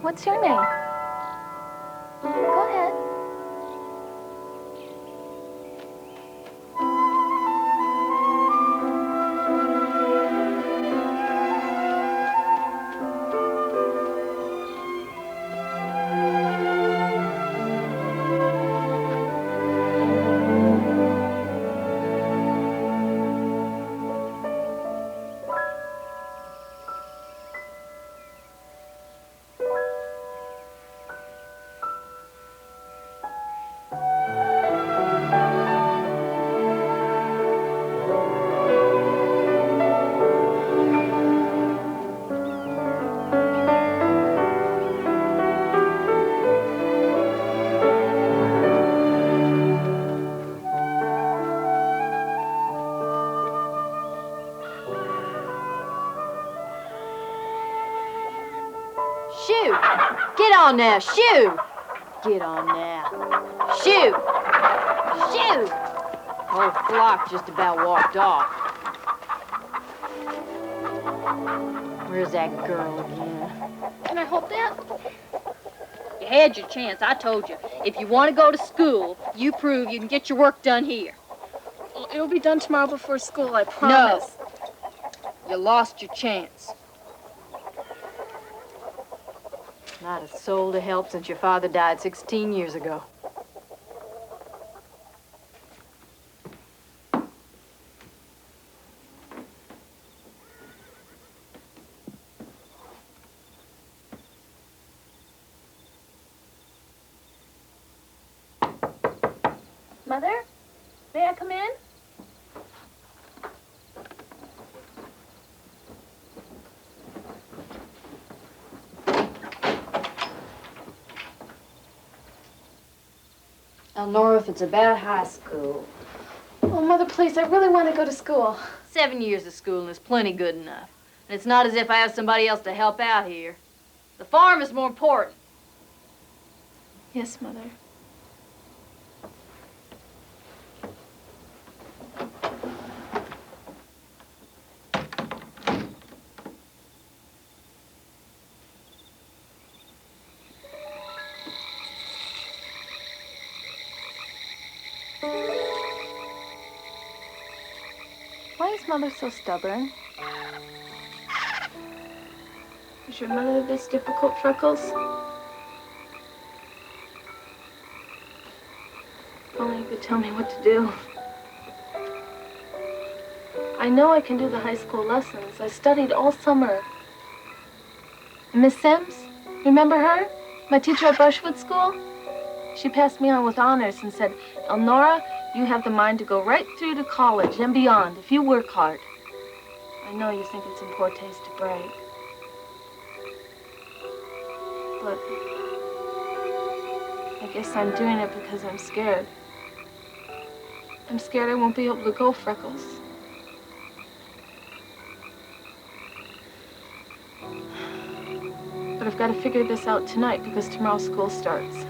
What's your name? Go ahead. Shoot! Get on now, shoot! Get on now. Shoot! Shoot! Whole flock just about walked off. Where's that girl again? Can I hold that? You had your chance, I told you. If you want to go to school, you prove you can get your work done here. Well, it'll be done tomorrow before school, I promise. No. You lost your chance. Not a soul to help since your father died 16 years ago. Mother, may I come in? Elnora, if it's about high school. Oh, Mother, please, I really want to go to school. 7 years of schooling is plenty good enough. And it's not as if I have somebody else to help out here. The farm is more important. Yes, Mother. Why is Mother so stubborn? Is your mother this difficult, Freckles? If only you could tell me what to do. I know I can do the high school lessons. I studied all summer. And Miss Sims, remember her? My teacher at Brushwood School? She passed me on with honors and said, Elnora, you have the mind to go right through to college and beyond if you work hard. I know you think it's in poor taste to brag. But I guess I'm doing it because I'm scared. I'm scared I won't be able to go, Freckles. But I've got to figure this out tonight because tomorrow school starts.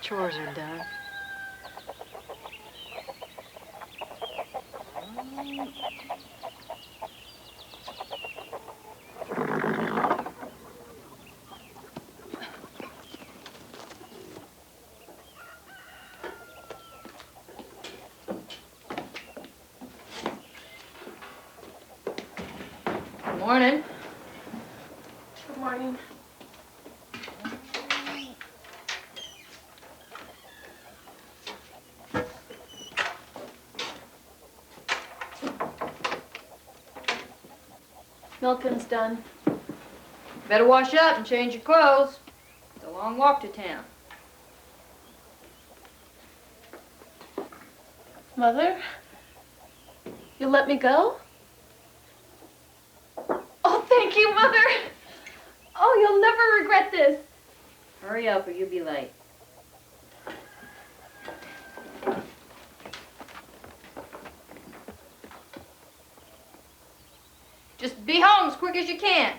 Chores are done. Good morning. Good morning. Milking's done. Better wash up and change your clothes. It's a long walk to town. Mother? You'll let me go? Oh, thank you, Mother. Oh, you'll never regret this. Hurry up or you'll be late. Just be home as quick as you can.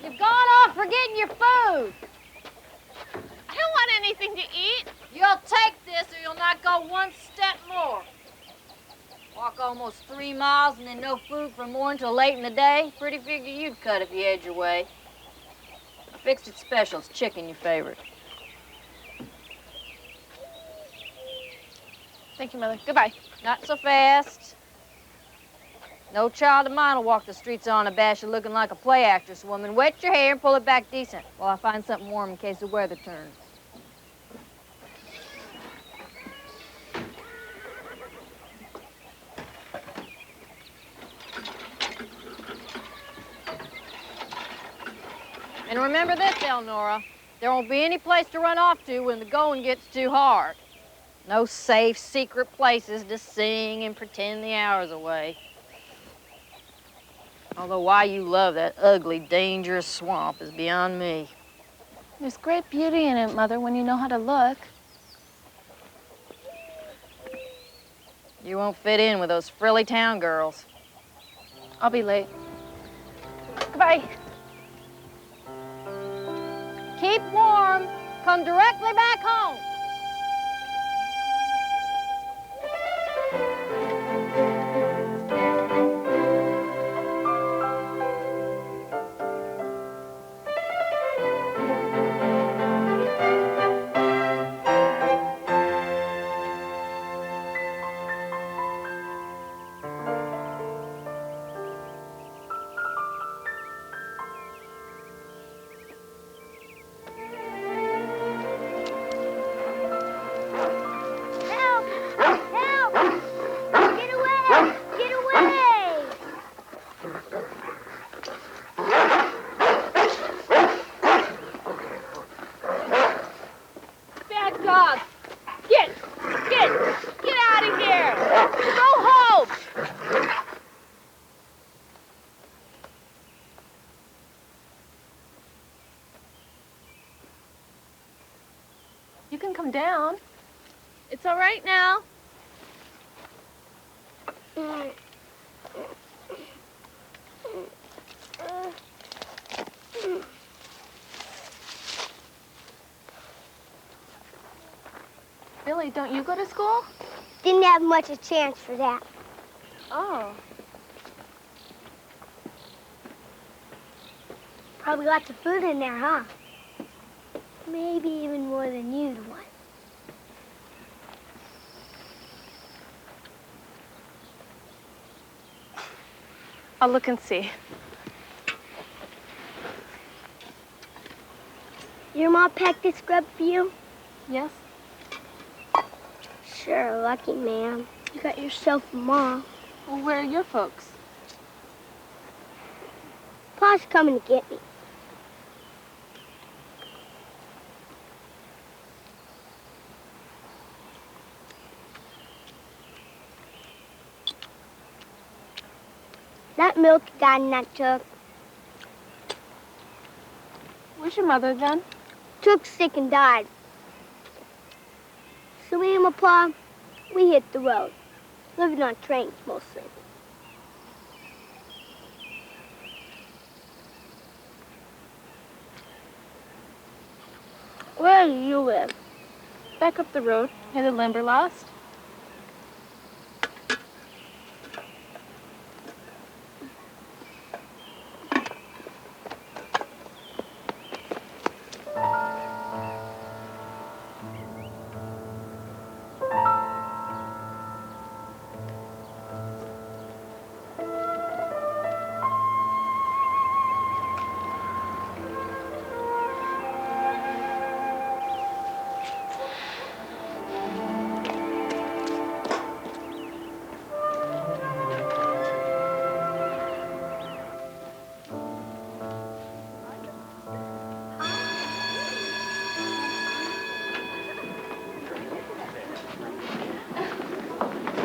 You've gone off forgetting your food. I don't want anything to eat. You'll take this or you'll not go one step more. Walk almost 3 miles and then no food from morning till late in the day. Pretty figure you'd cut if you had your way. I fixed it special. It's chicken, your favorite. Thank you, Mother. Goodbye. Not so fast. No child of mine will walk the streets unabashed looking like a play actress woman. Wet your hair and pull it back decent while I find something warm in case the weather turns. And remember this, Elnora. There won't be any place to run off to when the going gets too hard. No safe, secret places to sing and pretend the hour's away. Although why you love that ugly, dangerous swamp is beyond me. There's great beauty in it, Mother, when you know how to look. You won't fit in with those frilly town girls. I'll be late. Goodbye. Keep warm. Come directly back home. You can come down. It's all right now. Billy, don't you go to school? Didn't have much a chance for that. Oh. Probably lots of food in there, huh? Maybe even more than you'd want. I'll look and see. Your mom packed this grub for you? Yes? Sure, lucky man. You got yourself a mom. Well, where are your folks? Pa's coming to get me. That milk you got in that jug. Where's your mother, then? Took sick and died. So me and my pa, we hit the road. Living on trains, mostly. Where do you live? Back up the road, near the Limberlost.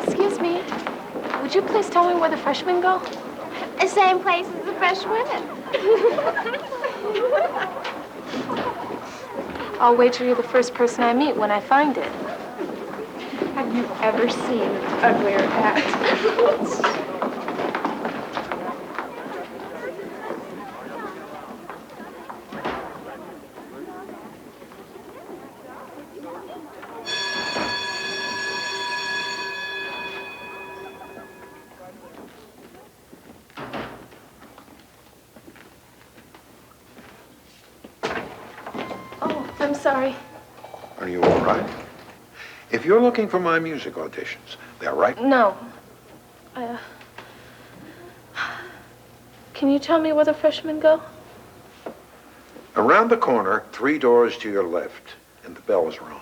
Excuse me. Would you please tell me where the freshmen go? The same place as the fresh women. I'll wager you're the first person I meet when I find it. you've ever seen an uglier hat. Oh, I'm sorry. Are you all right? If you're looking for my music auditions, they're right. No. Can you tell me where the freshmen go? Around the corner, 3 doors to your left, and the bell is rung.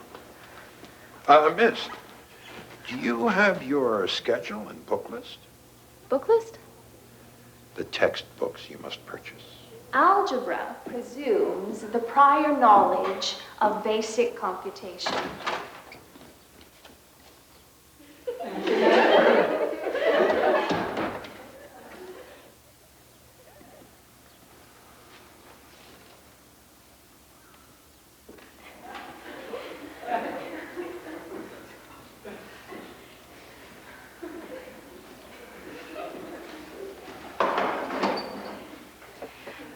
Miss, do you have your schedule and book list? Book list? The textbooks you must purchase. Algebra presumes the prior knowledge of basic computation.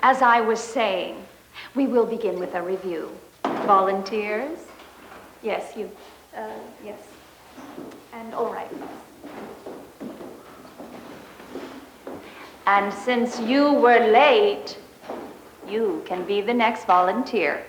As I was saying, we will begin with a review. Volunteers? Yes, you. Yes. And all right. And since you were late, you can be the next volunteer.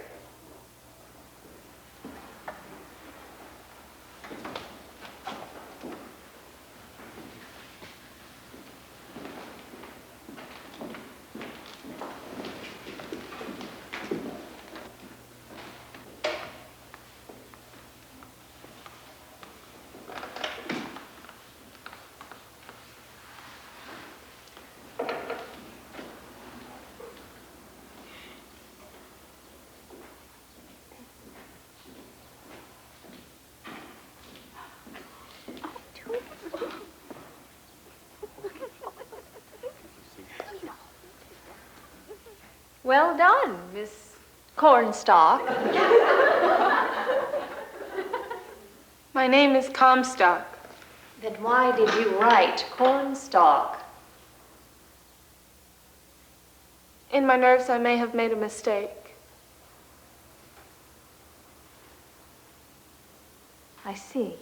Well done, Miss Cornstalk. My name is Comstock. Then why did you write Cornstalk? In my nerves, I may have made a mistake. I see.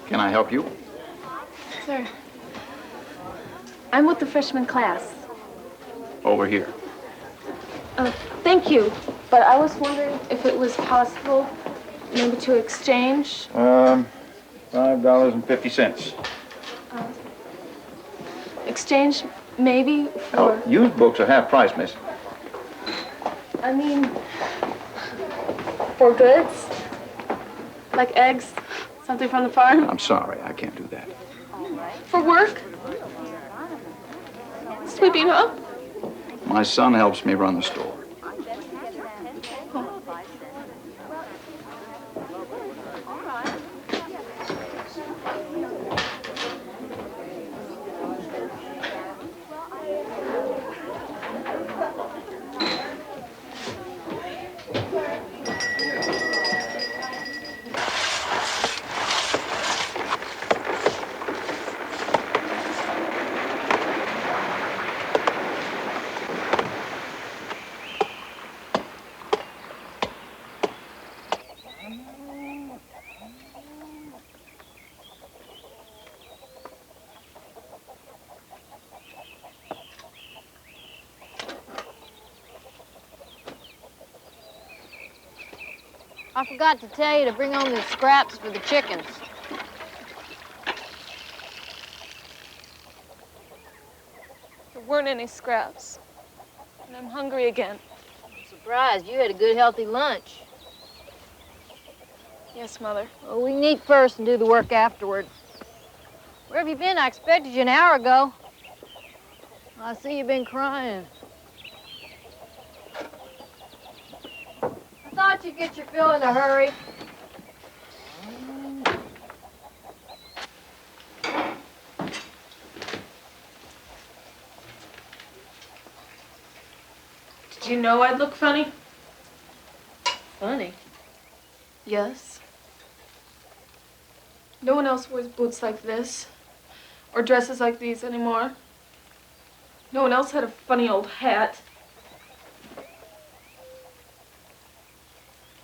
Can I help you? Sir, I'm with the freshman class. Over here. Thank you, but I was wondering if it was possible maybe to exchange. $5.50. Exchange maybe for... Oh, used books are half price, miss. I mean, for goods? Like eggs? Something from the farm? I'm sorry, I can't do that. For work? Sweeping up? My son helps me run the store. I forgot to tell you to bring home the scraps for the chickens. There weren't any scraps. And I'm hungry again. I'm surprised. You had a good, healthy lunch. Yes, Mother. Well, we can eat first and do the work afterward. Where have you been? I expected you an hour ago. I see you've been crying. I thought you'd get your fill in a hurry. Did you know I'd look funny? Funny. Yes. No one else wears boots like this, or dresses like these anymore. No one else had a funny old hat.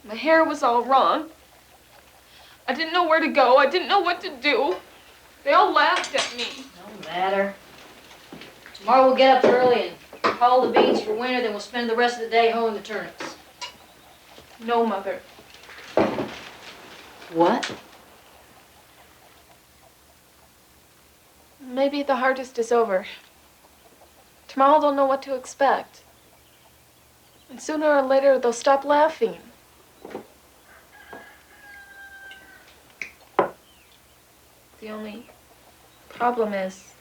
My hair was all wrong. I didn't know where to go. I didn't know what to do. They all laughed at me. No matter. Tomorrow we'll get up early and haul the beans for winter, then we'll spend the rest of the day hoeing the turnips. No, Mother. What? Maybe the hardest is over. Tomorrow they'll know what to expect. And sooner or later they'll stop laughing. The only problem is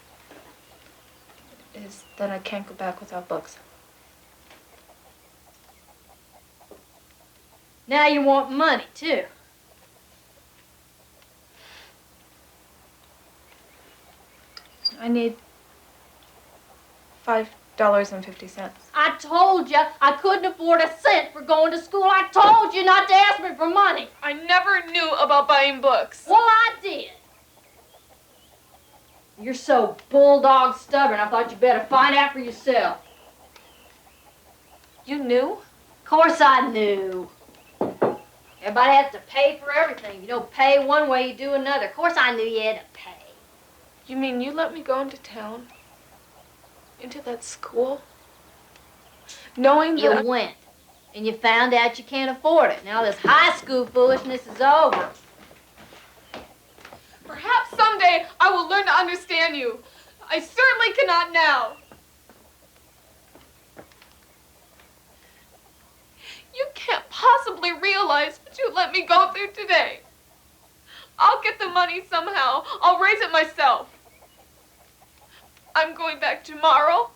that I can't go back without books. Now you want money, too. I need $5.50. I told you I couldn't afford a cent for going to school. I told you not to ask me for money. I never knew about buying books. Well, I did. You're so bulldog stubborn, I thought you better find out for yourself. You knew? Of course I knew. Everybody has to pay for everything. You don't pay one way, you do another. Of course I knew you had to pay. You mean you let me go into town? Into that school? Knowing that You went, and you found out you can't afford it. Now this high school foolishness is over. perhaps someday I will learn to understand you. I certainly cannot now. You can't possibly realize what you let me go through today. I'll get the money somehow. I'll raise it myself. I'm going back tomorrow,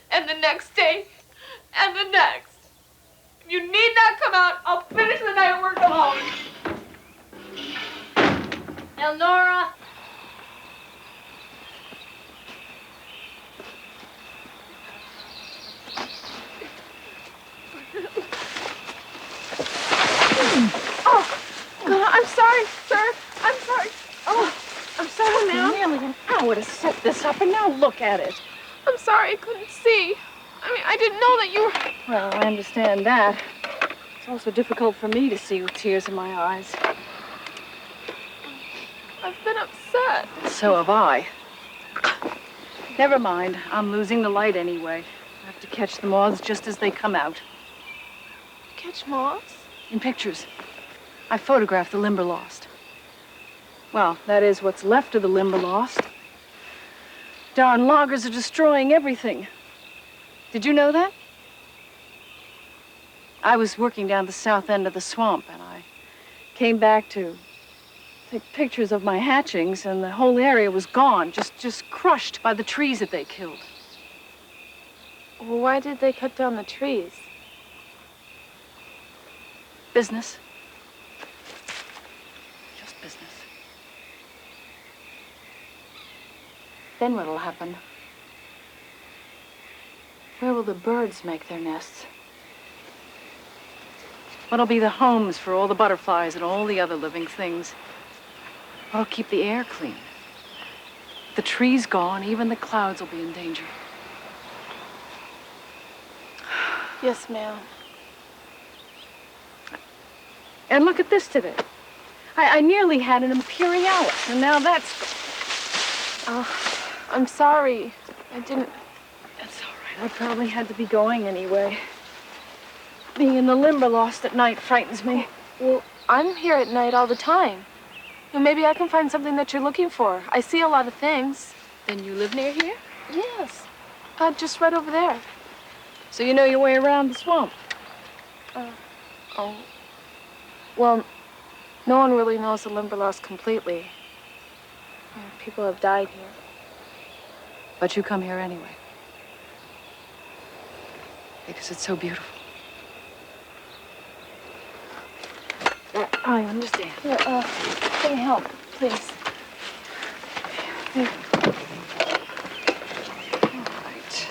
and the next day, and the next. If you need not come out, I'll finish the night work alone. Elnora. Oh, God, I'm sorry, sir. I'm sorry. Oh, I'm sorry, ma'am. Nearly an hour to set this up, and now look at it. I'm sorry, I couldn't see. I didn't know that you were... Well, I understand that. It's also difficult for me to see with tears in my eyes. I've been upset. So have I. Never mind. I'm losing the light anyway. I have to catch the moths just as they come out. Catch moths? In pictures. I photographed the Limberlost. Well, that is what's left of the Limberlost. Darn loggers are destroying everything. Did you know that? I was working down the south end of the swamp, and I came back to take pictures of my hatchings, and the whole area was gone, just crushed by the trees that they killed. Well, why did they cut down the trees? Business. Just business. Then what'll happen? Where will the birds make their nests? What'll be the homes for all the butterflies and all the other living things? What'll keep the air clean? The trees gone, even the clouds will be in danger. Yes, ma'am. And look at this today. I nearly had an imperialis, and now that's gone. Oh, I'm sorry. I didn't... That's all right. I probably had to be going anyway. Being in the Limberlost at night frightens me. Well, I'm here at night all the time. Well, maybe I can find something that you're looking for. I see a lot of things. Then you live near here? Yes. Just right over there. So you know your way around the swamp? Oh. Well, no one really knows the Limberlost completely. People have died here. But you come here anyway. Because it's so beautiful. I understand. Here, can you help, please? Here. All right.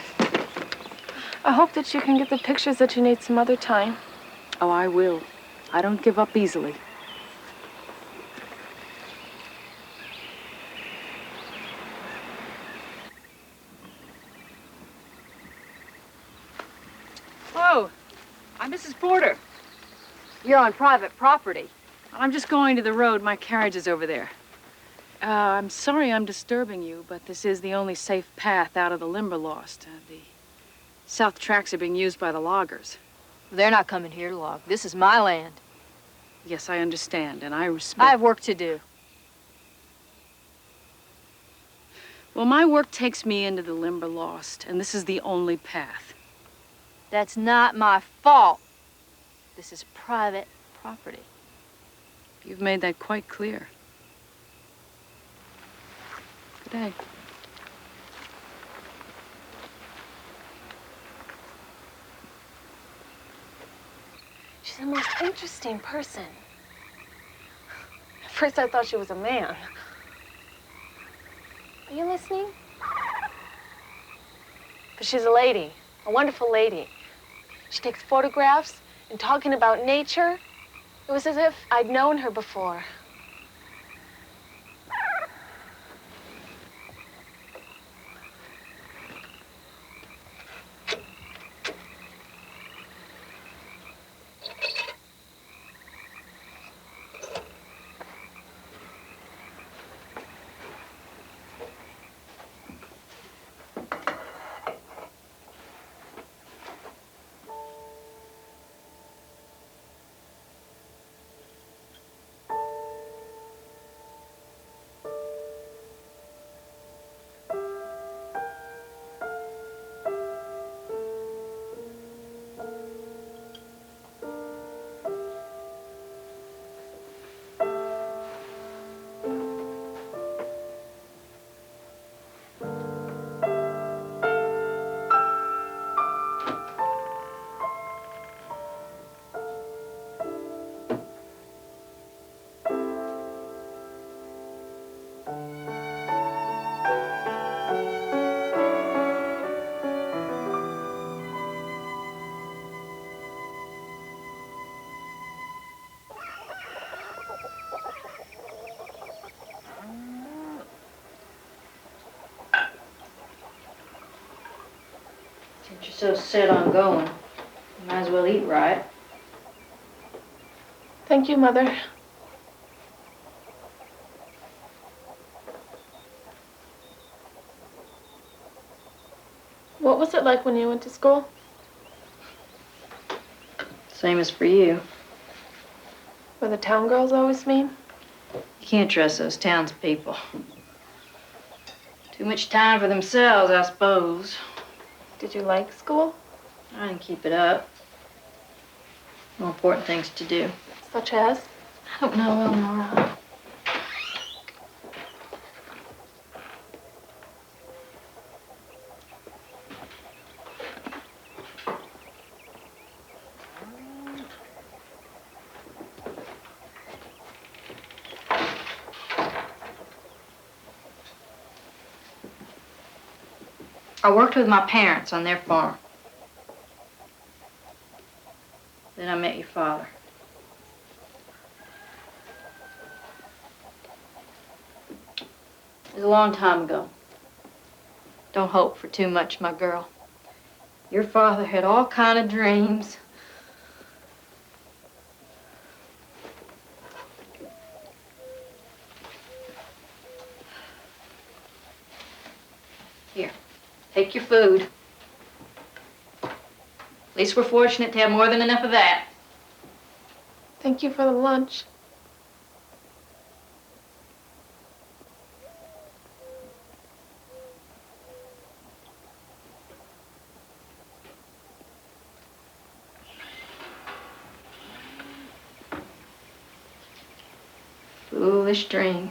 I hope that you can get the pictures that you need some other time. Oh, I will. I don't give up easily. Whoa, I'm Mrs. Porter. You're on private property. I'm just going to the road. My carriage is over there. I'm sorry I'm disturbing you, but this is the only safe path out of the Limberlost. The south tracks are being used by the loggers. They're not coming here to log. This is my land. Yes, I understand, and I respect... I have work to do. Well, my work takes me into the Limberlost, and this is the only path. That's not my fault. This is private property. You've made that quite clear. Good day. She's the most interesting person. At first I thought she was a man. Are you listening? But she's a lady, a wonderful lady. She takes photographs and talking about nature. It was as if I'd known her before. Since you're so set on going, you might as well eat right. Thank you, Mother. What was it like when you went to school? Same as for you. Were the town girls always mean? You can't trust those townspeople. Too much time for themselves, I suppose. Did you like school? I didn't keep it up. More important things to do. Such as? I don't know, Elmora. I worked with my parents on their farm. Then I met your father. It was a long time ago. Don't hope for too much, my girl. Your father had all kind of dreams. Here, take your food. At least we're fortunate to have more than enough of that. Thank you for the lunch. Foolish dreams.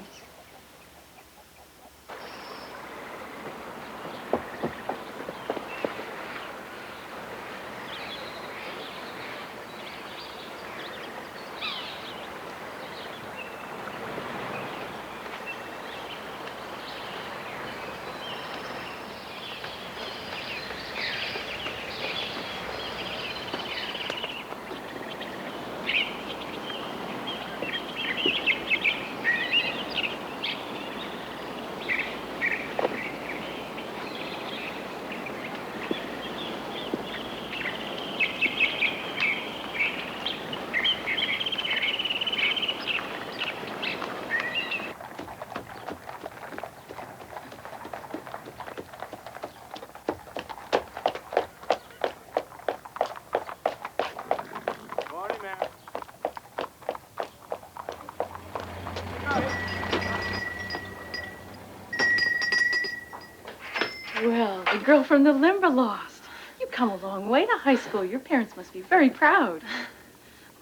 Well, the girl from the Limberlost. You've come a long way to high school. Your parents must be very proud.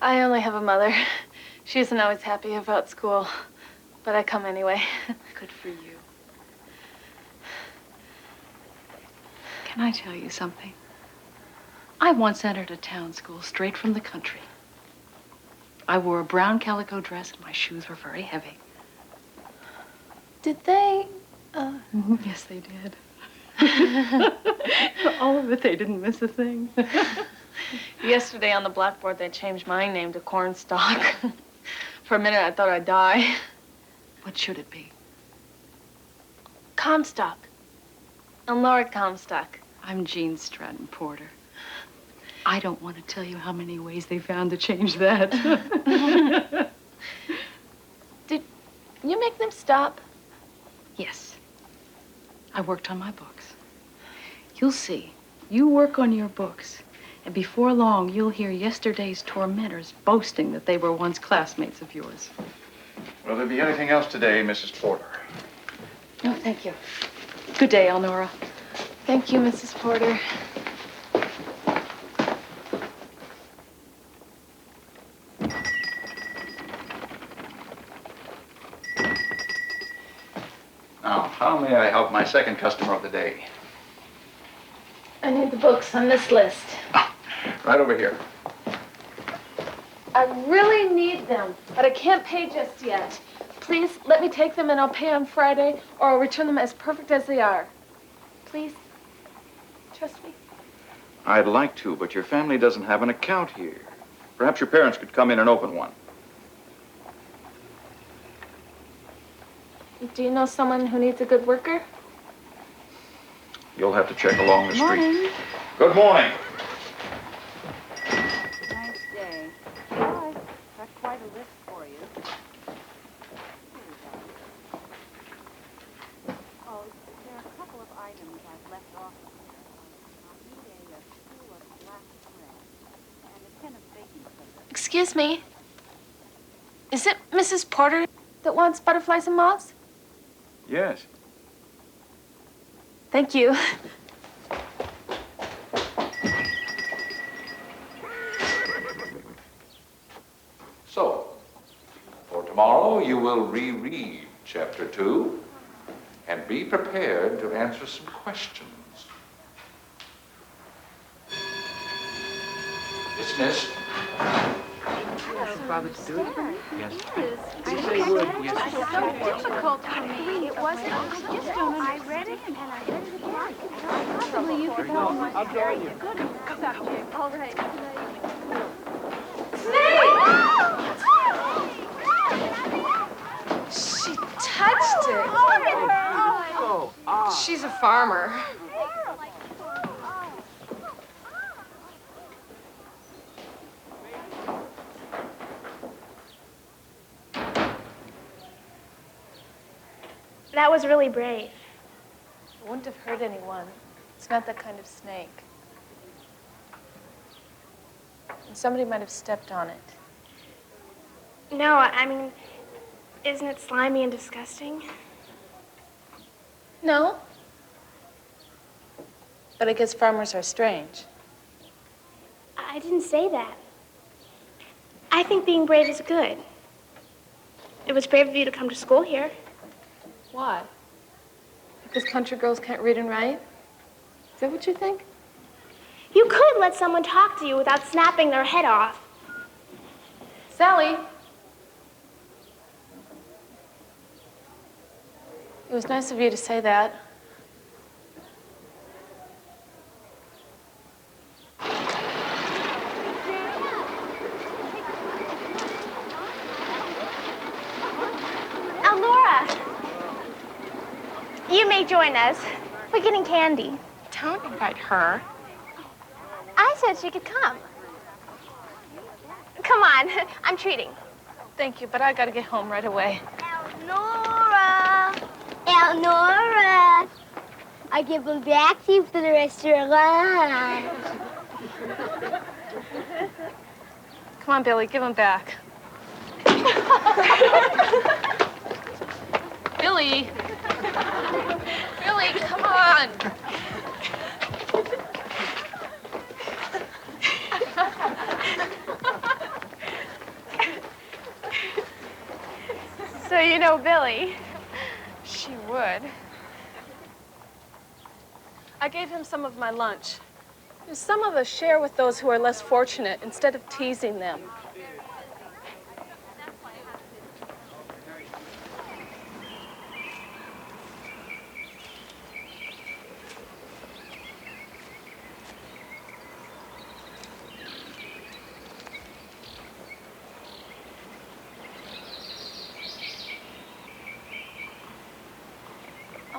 I only have a mother. She isn't always happy about school, but I come anyway. Good for you. Can I tell you something? I once entered a town school straight from the country. I wore a brown calico dress and my shoes were very heavy. Did they, Yes, they did. All of it, they didn't miss a thing. Yesterday on the blackboard, they changed my name to Cornstalk. For a minute, I thought I'd die. What should it be? Comstock. And Lord Comstock. I'm Jean Stratton Porter. I don't want to tell you how many ways they found to change that. Did you make them stop? Yes. I worked on my books. You'll see. You work on your books, and before long, you'll hear yesterday's tormentors boasting that they were once classmates of yours. Will there be anything else today, Mrs. Porter? No, thank you. Good day, Elnora. Thank you, Mrs. Porter. Now, how may I help my second customer of the day? I need the books on this list. Right over here. I really need them, but I can't pay just yet. Please, let me take them and I'll pay on Friday, or I'll return them as perfect as they are. Please, trust me. I'd like to, but your family doesn't have an account here. Perhaps your parents could come in and open one. Do you know someone who needs a good worker? You'll have to check along the street. Morning. Good morning. Nice day. Well, I've got quite a list for you. Oh, there are a couple of items I've left off here. I need a spool of black thread and a tin of baking soda. Excuse me. Is it Mrs. Porter that wants butterflies and moths? Yes. Thank you. So, for tomorrow, you will reread Chapter 2 and be prepared to answer some questions. Dismissed. Father to do it? Yes. It's so difficult for me. It wasn't. I read it and I read it again. Possibly you could help me. I'll join you. Good subject. All right. She touched it. She's a farmer. That was really brave. It wouldn't have hurt anyone. It's not that kind of snake. And somebody might have stepped on it. No, I mean, isn't it slimy and disgusting? No. But I guess farmers are strange. I didn't say that. I think being brave is good. It was brave of you to come to school here. Why? Because country girls can't read and write? Is that what you think? You could let someone talk to you without snapping their head off. Sally. It was nice of you to say that. Laura, you may join us. We're getting candy. Don't invite her. I said she could come. Come on, I'm treating. Thank you, but I gotta get home right away. Elnora, I give them back to you for the rest of your life. Come on, Billy, give them back. Billy! Billy, come on! So you know Billy. She would. I gave him some of my lunch. Some of us share with those who are less fortunate instead of teasing them.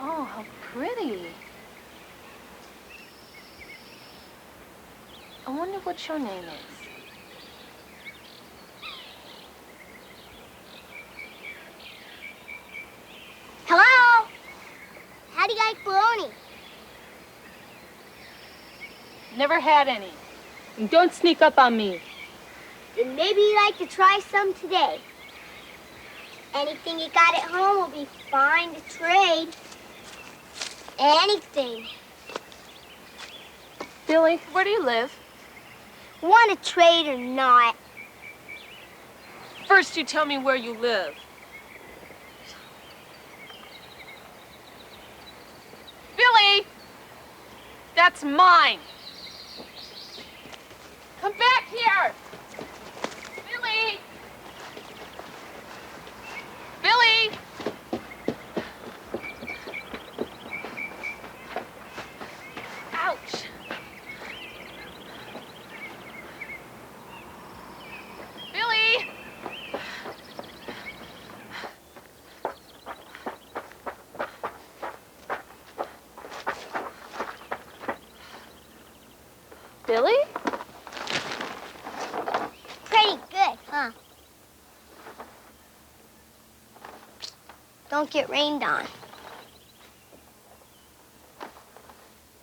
Oh, how pretty. I wonder what your name is. Hello? How do you like bologna? Never had any. And don't sneak up on me. Then maybe you'd like to try some today. Anything you got at home will be fine to trade. Anything. Billy, where do you live? Want to trade or not? First, you tell me where you live. Billy! That's mine! Come back here! Billy! Billy! Ouch! Billy! Billy? Pretty good, huh? Don't get rained on.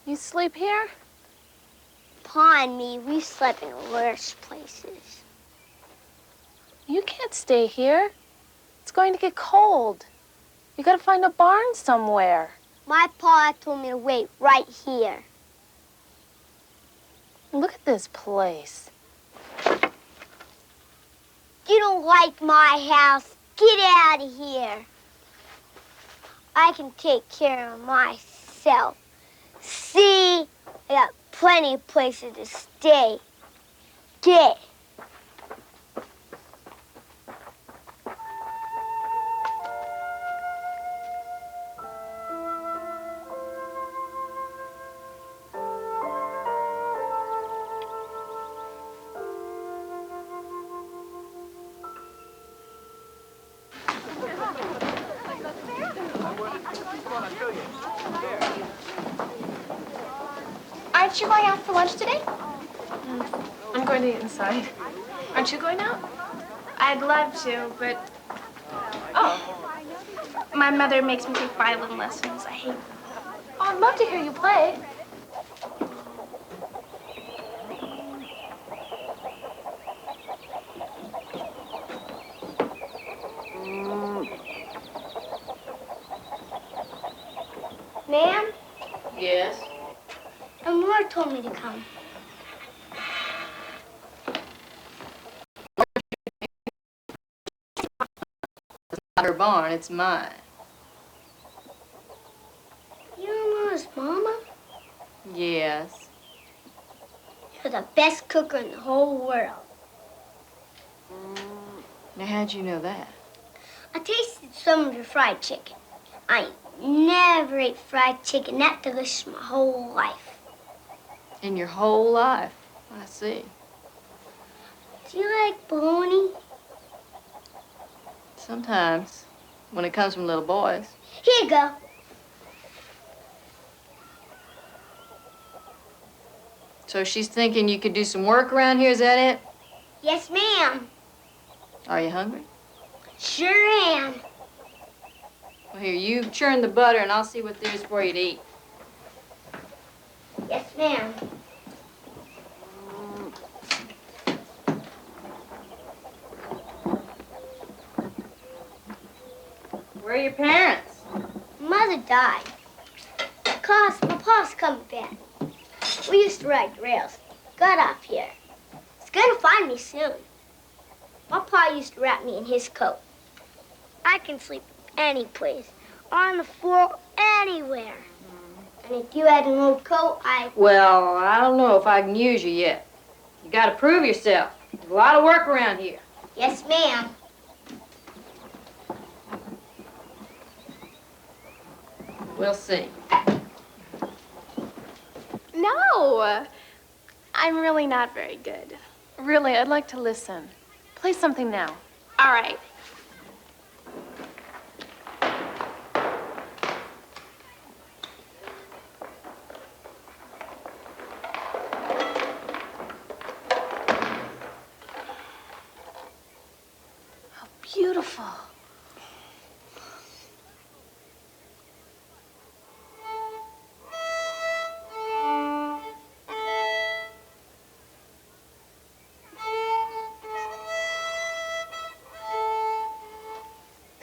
You sleep here? Pardon me, we slept in worse places. You can't stay here. It's going to get cold. You gotta find a barn somewhere. My pa told me to wait right here. Look at this place. You don't like my house? Get out of here. I can take care of myself. See? I got plenty of places to stay. Get. Aren't you going out for lunch today? I'm going to eat inside. Aren't you going out? I'd love to, but... Oh. My mother makes me take violin lessons. I hate them. Oh, I'd love to hear you play. And Laura told me to come. It's not her barn, it's mine. You're Laura's mama? Yes. You're the best cooker in the whole world. Now, how'd you know that? I tasted some of your fried chicken. I never ate fried chicken that delicious my whole life. In your whole life? I see. Do you like bologna? Sometimes, when it comes from little boys. Here you go. So she's thinking you could do some work around here, is that it? Yes, ma'am. Are you hungry? Sure am. Well, here, you churn the butter and I'll see what there's for you to eat. Yes, ma'am. Where are your parents? Mother died. Cause my pa's coming back. We used to ride the rails. Got off here. He's gonna find me soon. My pa used to wrap me in his coat. I can sleep any place, on the floor, anywhere. And if you had an old coat, Well, I don't know if I can use you yet. You gotta prove yourself. There's a lot of work around here. Yes, ma'am. We'll see. No, I'm really not very good. Really, I'd like to listen. Play something now. All right. How beautiful.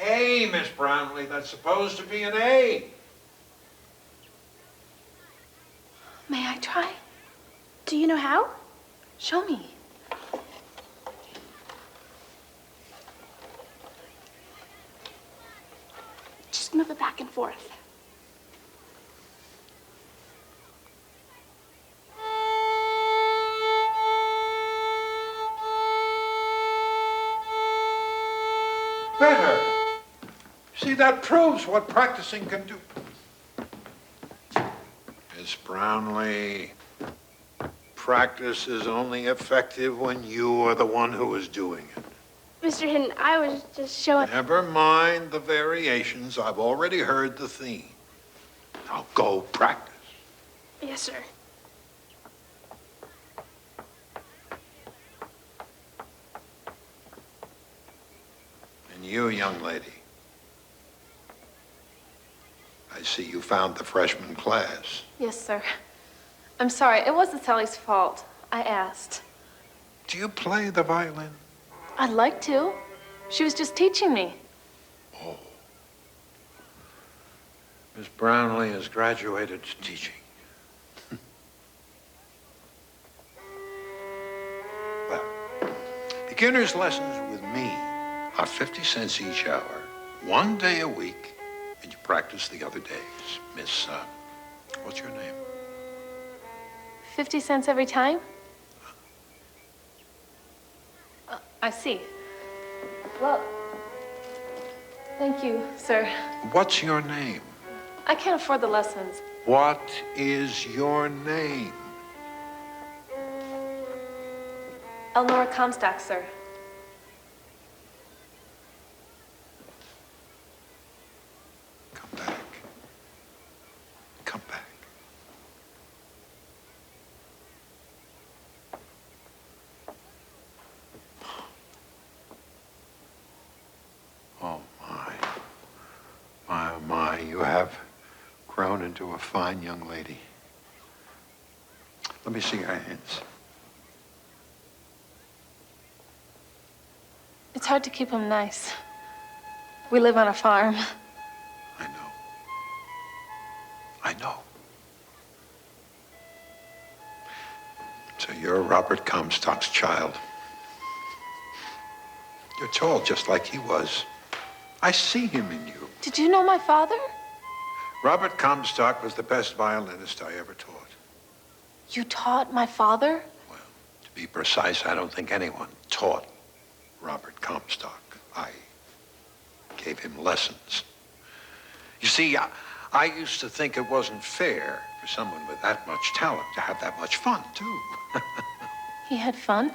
A, Miss Brownlee. That's supposed to be an A. May I try? Do you know how? Show me. Just move it back and forth. Better. See, that proves what practicing can do. Miss Brownlee, practice is only effective when you are the one who is doing it. Mr. Hinton, I was just showing... Never mind the variations. I've already heard the theme. Now go practice. Yes, sir. And you, young lady, I see you found the freshman class. Yes, sir. I'm sorry. It wasn't Sally's fault. I asked. Do you play the violin? I'd like to. She was just teaching me. Oh. Miss Brownlee has graduated to teaching. Well, beginner's lessons with me are 50 cents each hour, 1 day a week, and you practice the other days. Miss, what's your name? 50 cents every time? I see. Well, thank you, sir. What's your name? I can't afford the lessons. What is your name? Elnora Comstock, sir. Come back. Come back. Oh, my, you have grown into a fine young lady. Let me see your hands. It's hard to keep them nice. We live on a farm. I know. I know. So you're Robert Comstock's child. You're tall just like he was. I see him in you. Did you know my father? Robert Comstock was the best violinist I ever taught. You taught my father? To be precise, I don't think anyone taught Robert Comstock. I gave him lessons. You see, I used to think it wasn't fair for someone with that much talent to have that much fun, too. He had fun?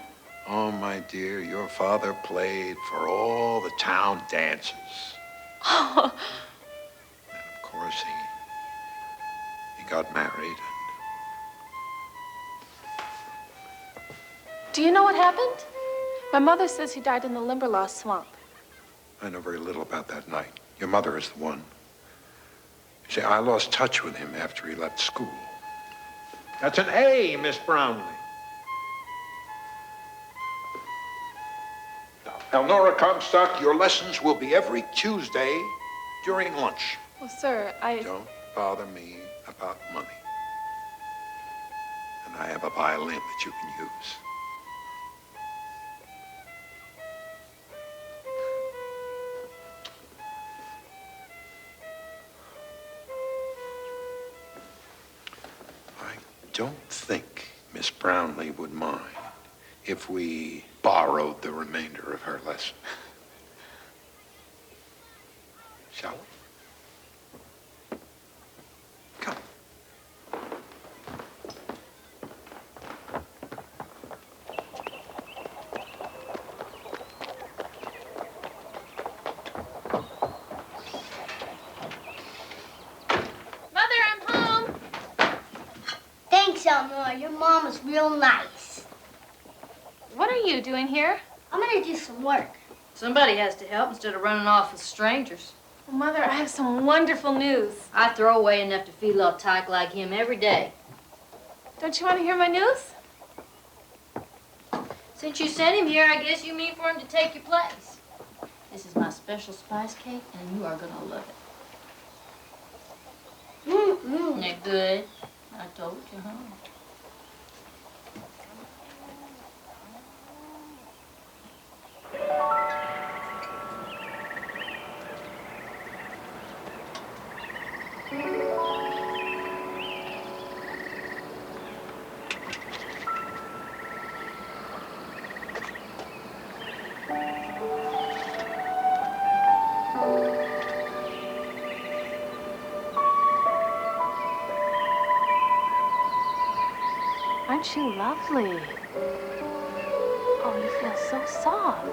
Oh, my dear, your father played for all the town dances. Oh. And of course, he got married. Do you know what happened? My mother says he died in the Limberlost swamp. I know very little about that night. Your mother is the one. You see, I lost touch with him after he left school. That's an A, Miss Brownlee. Now, Elnora Comstock, your lessons will be every Tuesday during lunch. Well, sir, Don't bother me about money. And I have a violin that you can use. I don't think Miss Brownlee would mind if we borrowed the remainder of her lesson. Shall we? Come. Mother, I'm home. Thanks, Elnora. Your mom is real nice. What are you doing here? I'm gonna do some work. Somebody has to help instead of running off with strangers. Well, Mother, I have some wonderful news. I throw away enough to feed a little tyke like him every day. Don't you want to hear my news? Since you sent him here, I guess you mean for him to take your place. This is my special spice cake, and you are gonna love it. Isn't it good? I told you, huh? Aren't you lovely? Oh, you feel so soft.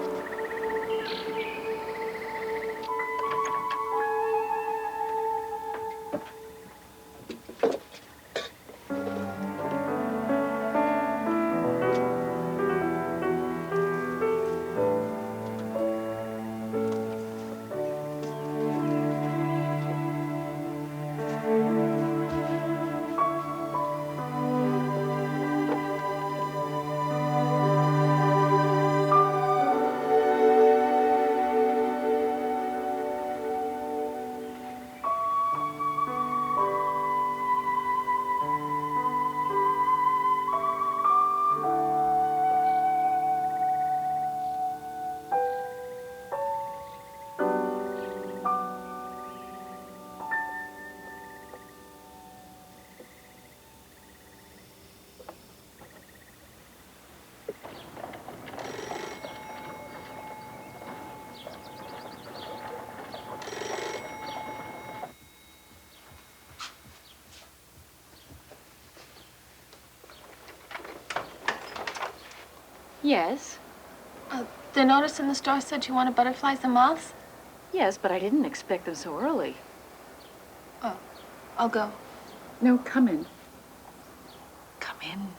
Yes. The notice in the store said you wanted butterflies and moths? Yes, but I didn't expect them so early. Oh, I'll go. No, come in. Come in.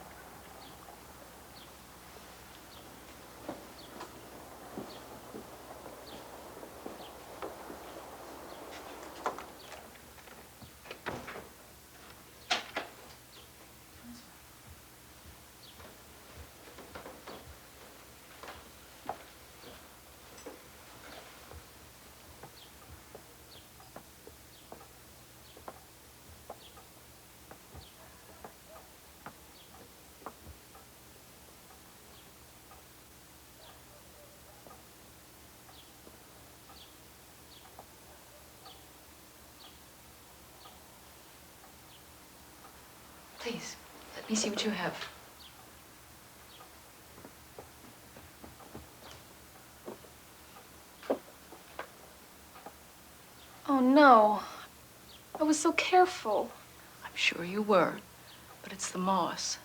Let me see what you have. Oh, no. I was so careful. I'm sure you were, but it's the moss.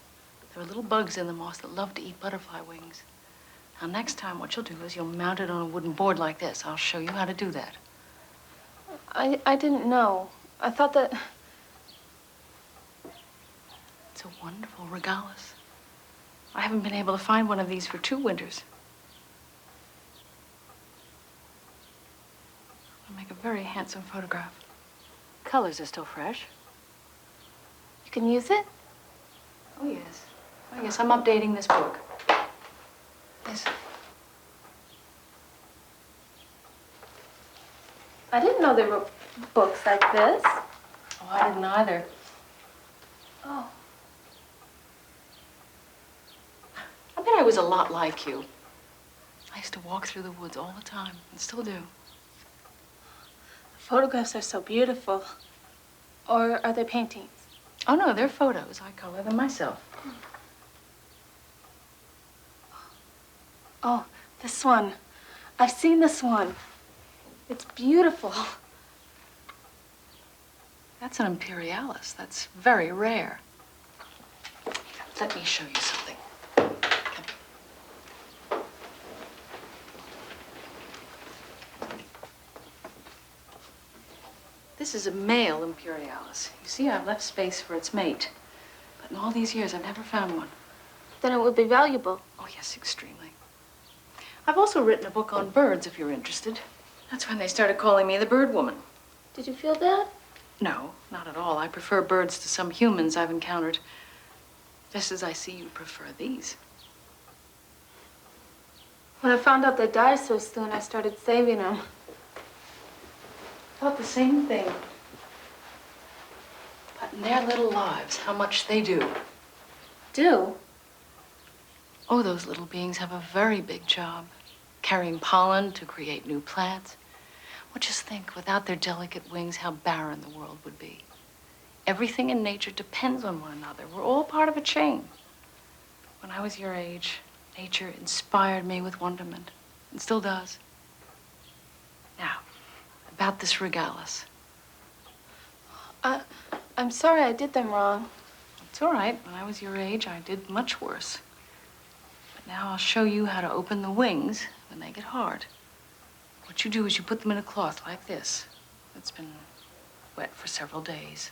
There are little bugs in the moss that love to eat butterfly wings. Now, next time, what you'll do is you'll mount it on a wooden board like this. I'll show you how to do that. I didn't know. I thought that... It's a wonderful regalis. I haven't been able to find one of these for 2 winters. It'll make a very handsome photograph. Colors are still fresh. You can use it? Oh, yes. Oh, yes, I'm updating this book. Yes. I didn't know there were books like this. Oh, I didn't either. Oh. I bet I was a lot like you. I used to walk through the woods all the time, and still do. The photographs are so beautiful. Or are they paintings? Oh, no, they're photos. I color them myself. Oh, this one. I've seen this one. It's beautiful. That's an imperialis. That's very rare. Let me show you something. Come. This is a male imperialis. You see, I've left space for its mate. But in all these years, I've never found one. Then it would be valuable. Oh, yes, extremely. I've also written a book on birds, if you're interested. That's when they started calling me the bird woman. Did you feel that? No, not at all. I prefer birds to some humans I've encountered. Just as I see you prefer these. When I found out they die so soon, I started saving them. Thought the same thing. But in their little lives, how much they do. Do? Oh, those little beings have a very big job. Carrying pollen to create new plants. Well, just think, without their delicate wings, how barren the world would be. Everything in nature depends on one another. We're all part of a chain. When I was your age, nature inspired me with wonderment, and still does. Now, about this regalis. I'm sorry I did them wrong. It's all right. When I was your age, I did much worse. But now I'll show you how to open the wings when they get hard. What you do is you put them in a cloth like this. It's been wet for several days.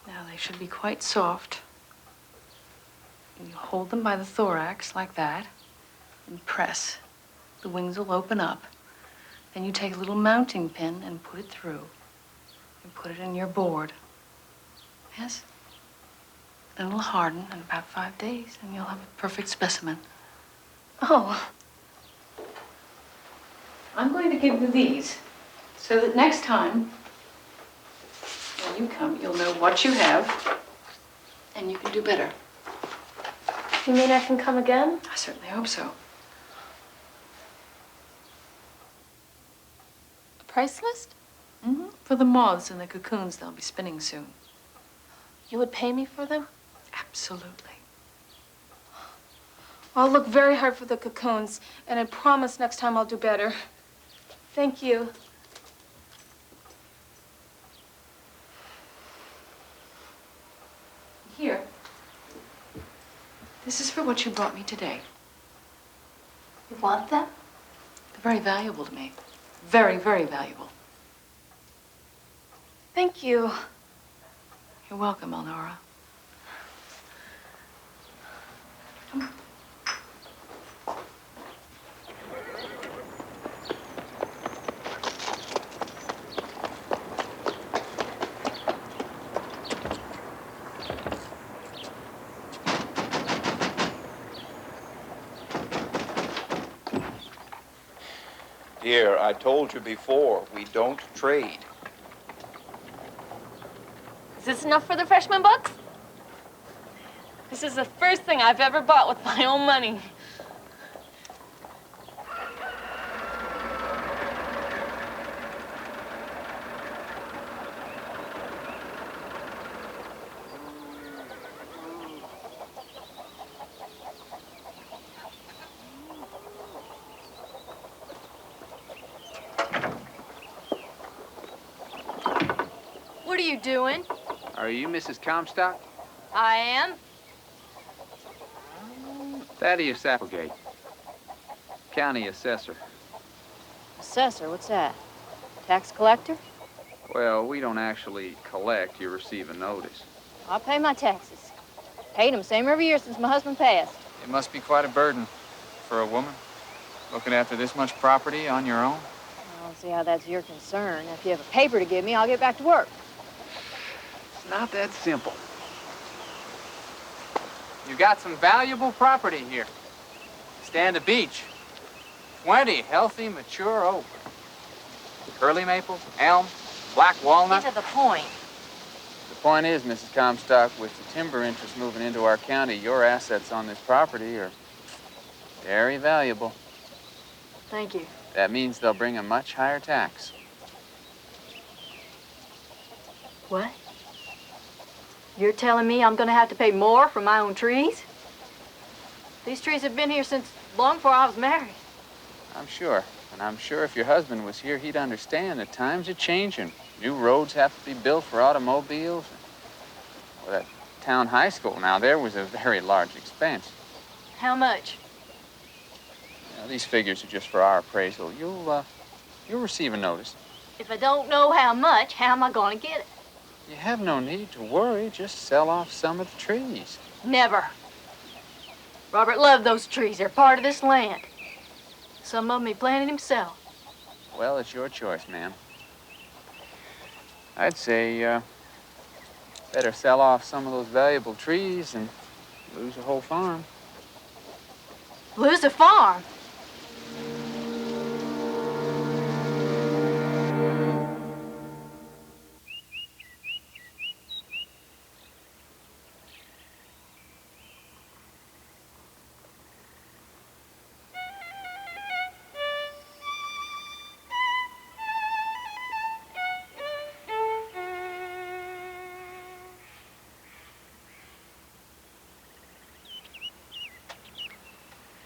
Now they should be quite soft. And you hold them by the thorax like that and press. The wings will open up. Then you take a little mounting pin and put it through. And put it in your board. Yes? Then it'll harden in about 5 days, and you'll have a perfect specimen. Oh. I'm going to give you these, so that next time, when you come, you'll know what you have, and you can do better. You mean I can come again? I certainly hope so. A price list? Mm-hmm. For the moths and the cocoons they'll be spinning soon. You would pay me for them? Absolutely. I'll look very hard for the cocoons, and I promise next time I'll do better. Thank you. Here. This is for what you brought me today. You want them? They're very valuable to me. Very, very valuable. Thank you. You're welcome, Elnora. Come on. Dear, I told you before, we don't trade. Is this enough for the freshman books? This is the first thing I've ever bought with my own money. are you doing? Are you Mrs. Comstock? I am. Thaddeus Applegate, county assessor. Assessor, what's that? Tax collector? Well, we don't actually collect. You receive a notice. I pay my taxes. Paid them same every year since my husband passed. It must be quite a burden for a woman, looking after this much property on your own. I don't see how that's your concern. If you have a paper to give me, I'll get back to work. It's not that simple. You've got some valuable property here. Stand a beach. 20 healthy, mature oaks. Curly maple, elm, black walnut. Get to the point. The point is, Mrs. Comstock, with the timber interest moving into our county, your assets on this property are very valuable. Thank you. That means they'll bring a much higher tax. What? You're telling me I'm gonna have to pay more for my own trees? These trees have been here since long before I was married. I'm sure. And I'm sure if your husband was here, he'd understand that times are changing. New roads have to be built for automobiles. Well, that town high school now, there was a very large expense. How much? Now, these figures are just for our appraisal. You'll receive a notice. If I don't know how much, how am I gonna get it? You have no need to worry. Just sell off some of the trees. Never. Robert loved those trees. They're part of this land. Some of them he planted himself. Well, it's your choice, ma'am. I'd say, better sell off some of those valuable trees and lose a whole farm. Lose a farm?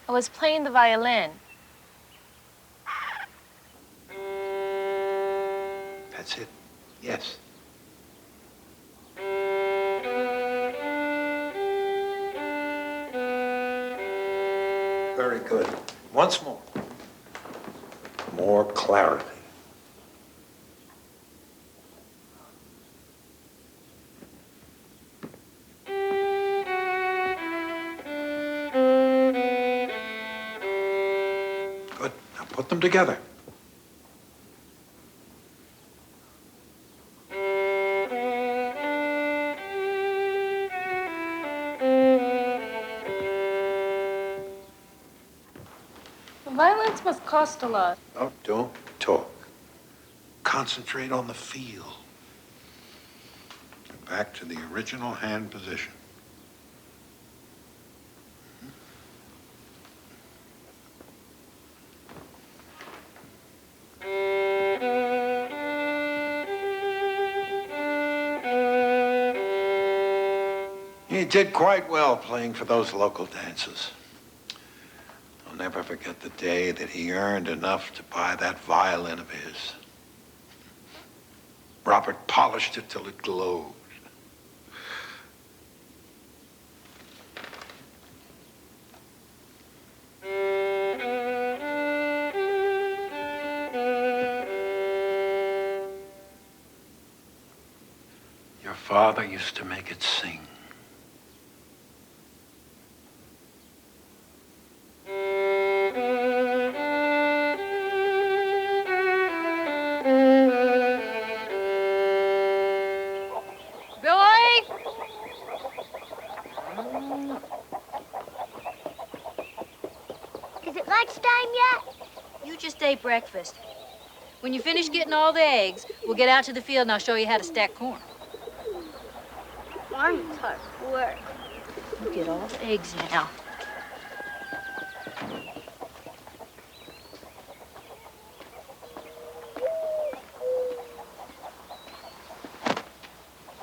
I was playing the violin. That's it. Yes. Very good. Once more. More clarity. Good. Now put them together. Violins must cost a lot. Oh, don't talk. Concentrate on the feel. Get back to the original hand position. He did quite well playing for those local dances. I'll never forget the day that he earned enough to buy that violin of his. Robert polished it till it glowed. Your father used to make it sing. Is it lunchtime yet? You just ate breakfast. When you finish getting all the eggs, we'll get out to the field and I'll show you how to stack corn. Farming's hard work. You get all the eggs now.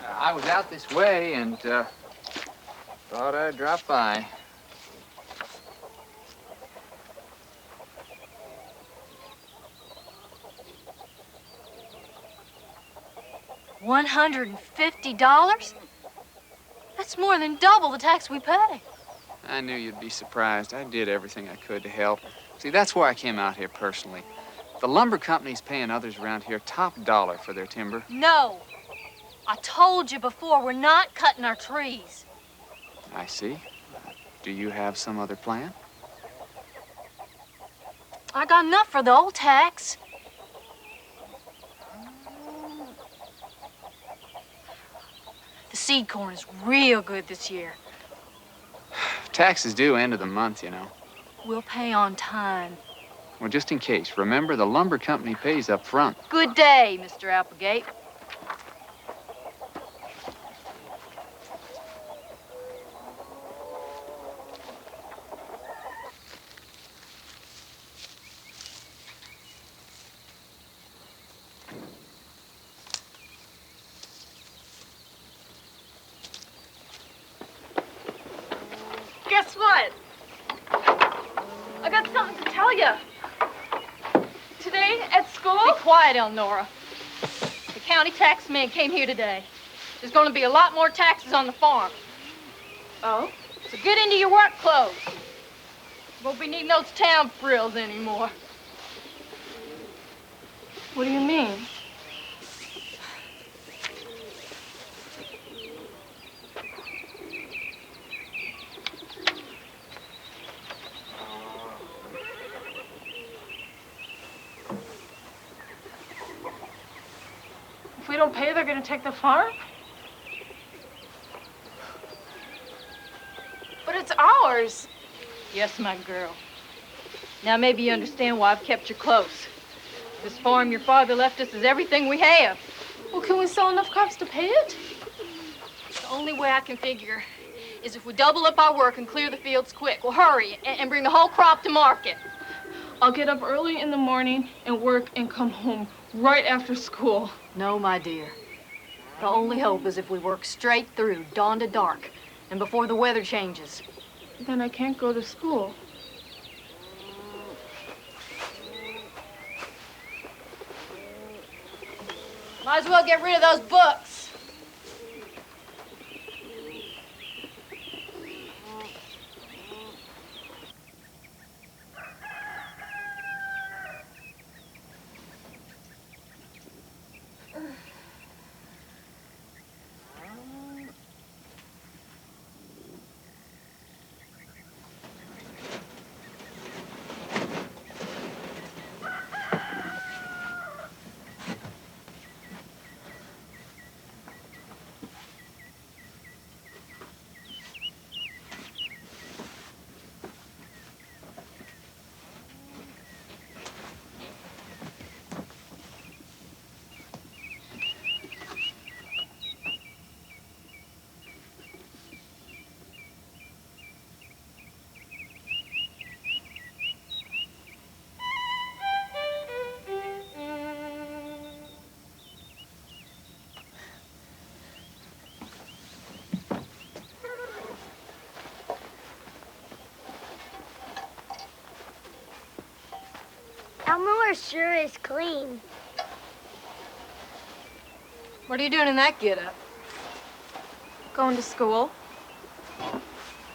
I was out this way and thought I'd drop by. $150? That's more than double the tax we pay. I knew you'd be surprised. I did everything I could to help. See, that's why I came out here personally. The lumber company's paying others around here top dollar for their timber. No. I told you before, we're not cutting our trees. I see. Do you have some other plan? I got enough for the old tax. The seed corn is real good this year. Taxes due end of the month, you know. We'll pay on time. Well, just in case, remember the lumber company pays up front. Good day, Mr. Applegate. Guess what? I got something to tell you. Today at school... Be quiet, Elnora. The county tax man came here today. There's going to be a lot more taxes on the farm. Oh? So get into your work clothes. Won't be needing those town frills anymore. What do you mean? If we don't pay, they're gonna take the farm? But it's ours. Yes, my girl. Now maybe you understand why I've kept you close. This farm your father left us is everything we have. Well, can we sell enough crops to pay it? The only way I can figure is if we double up our work and clear the fields quick. We'll hurry and bring the whole crop to market. I'll get up early in the morning and work and come home right after school. No, my dear. The only hope is if we work straight through, dawn to dark, and before the weather changes. Then I can't go to school. Might as well get rid of those books. Elmore sure is clean. What are you doing in that get-up? Going to school.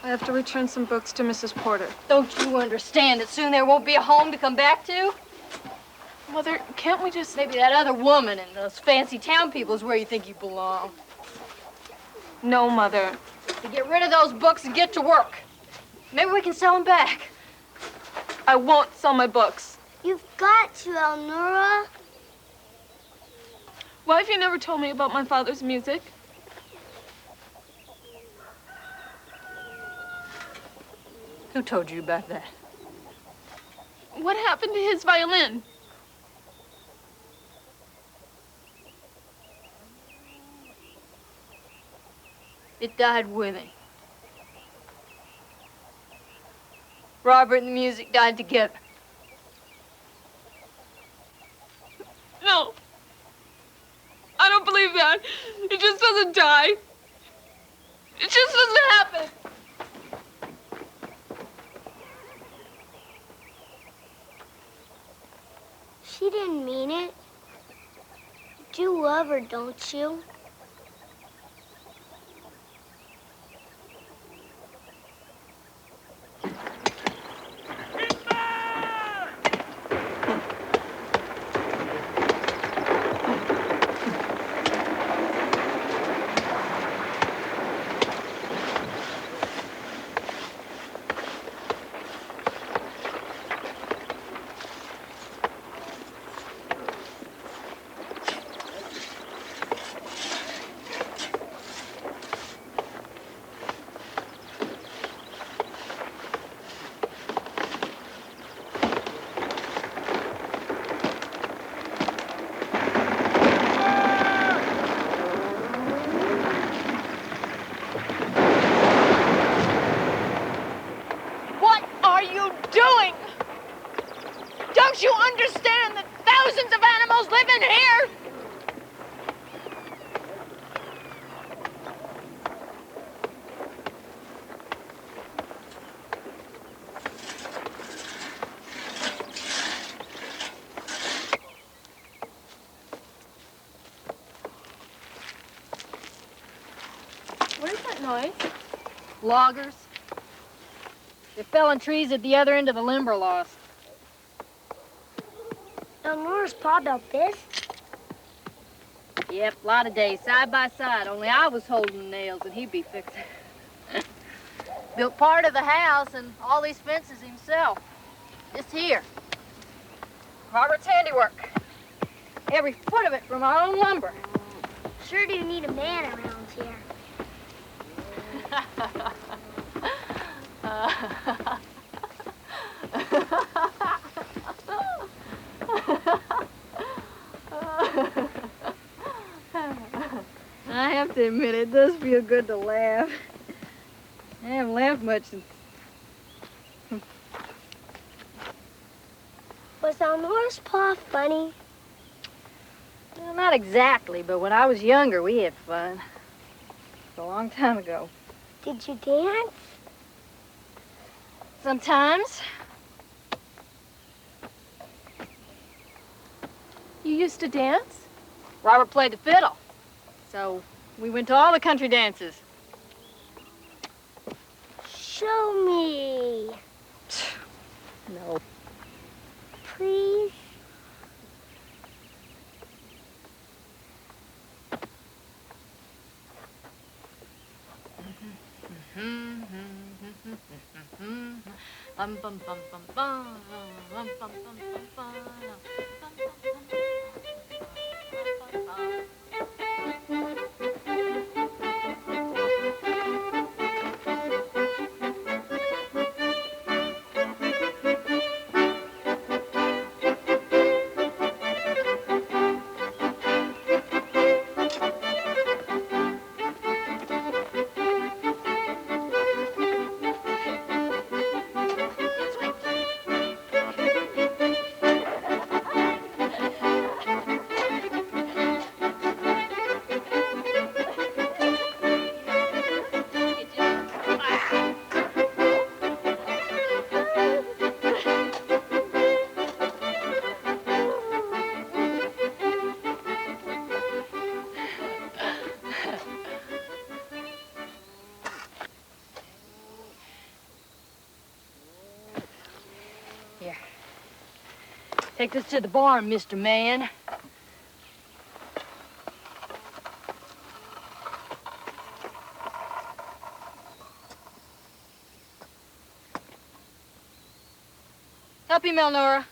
I have to return some books to Mrs. Porter. Don't you understand that soon there won't be a home to come back to? Mother, can't we just... Maybe that other woman and those fancy town people is where you think you belong. No, Mother. To get rid of those books and get to work. Maybe we can sell them back. I won't sell my books. You've got to, Elnora. Why have you never told me about my father's music? Who told you about that? What happened to his violin? It died with him. Robert and the music died together. No. I don't believe that. It just doesn't die. It just doesn't happen. She didn't mean it. do love her, don't you? Don't you understand that thousands of animals live in here? What is that noise? Loggers. They're felling trees at the other end of the Limberlost. Nora's Pa built this? Yep, a lot of days, side by side. Only I was holding the nails and he'd be fixing. Built part of the house and all these fences himself. Just here. Robert's handiwork. Every foot of it from our own lumber. Sure do need a man around here. I have to admit, it does feel good to laugh. I haven't laughed much since... Was Nora's Pa funny? Well, not exactly, but when I was younger, we had fun. A long time ago. Did you dance? Sometimes. You used to dance? Robert played the fiddle. So we went to all the country dances. Show me. No. Please? Bum bum bum bum bum bum bum bum bum Here. Take this to the barn, Mr. Man. Help him, Elnora.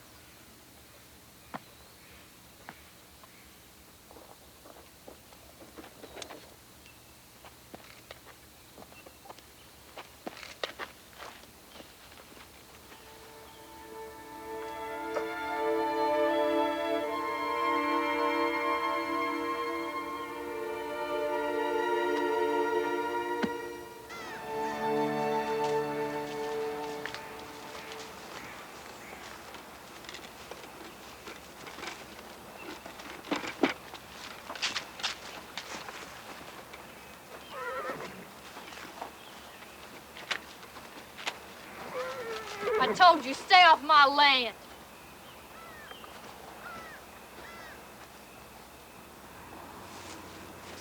I told you, stay off my land.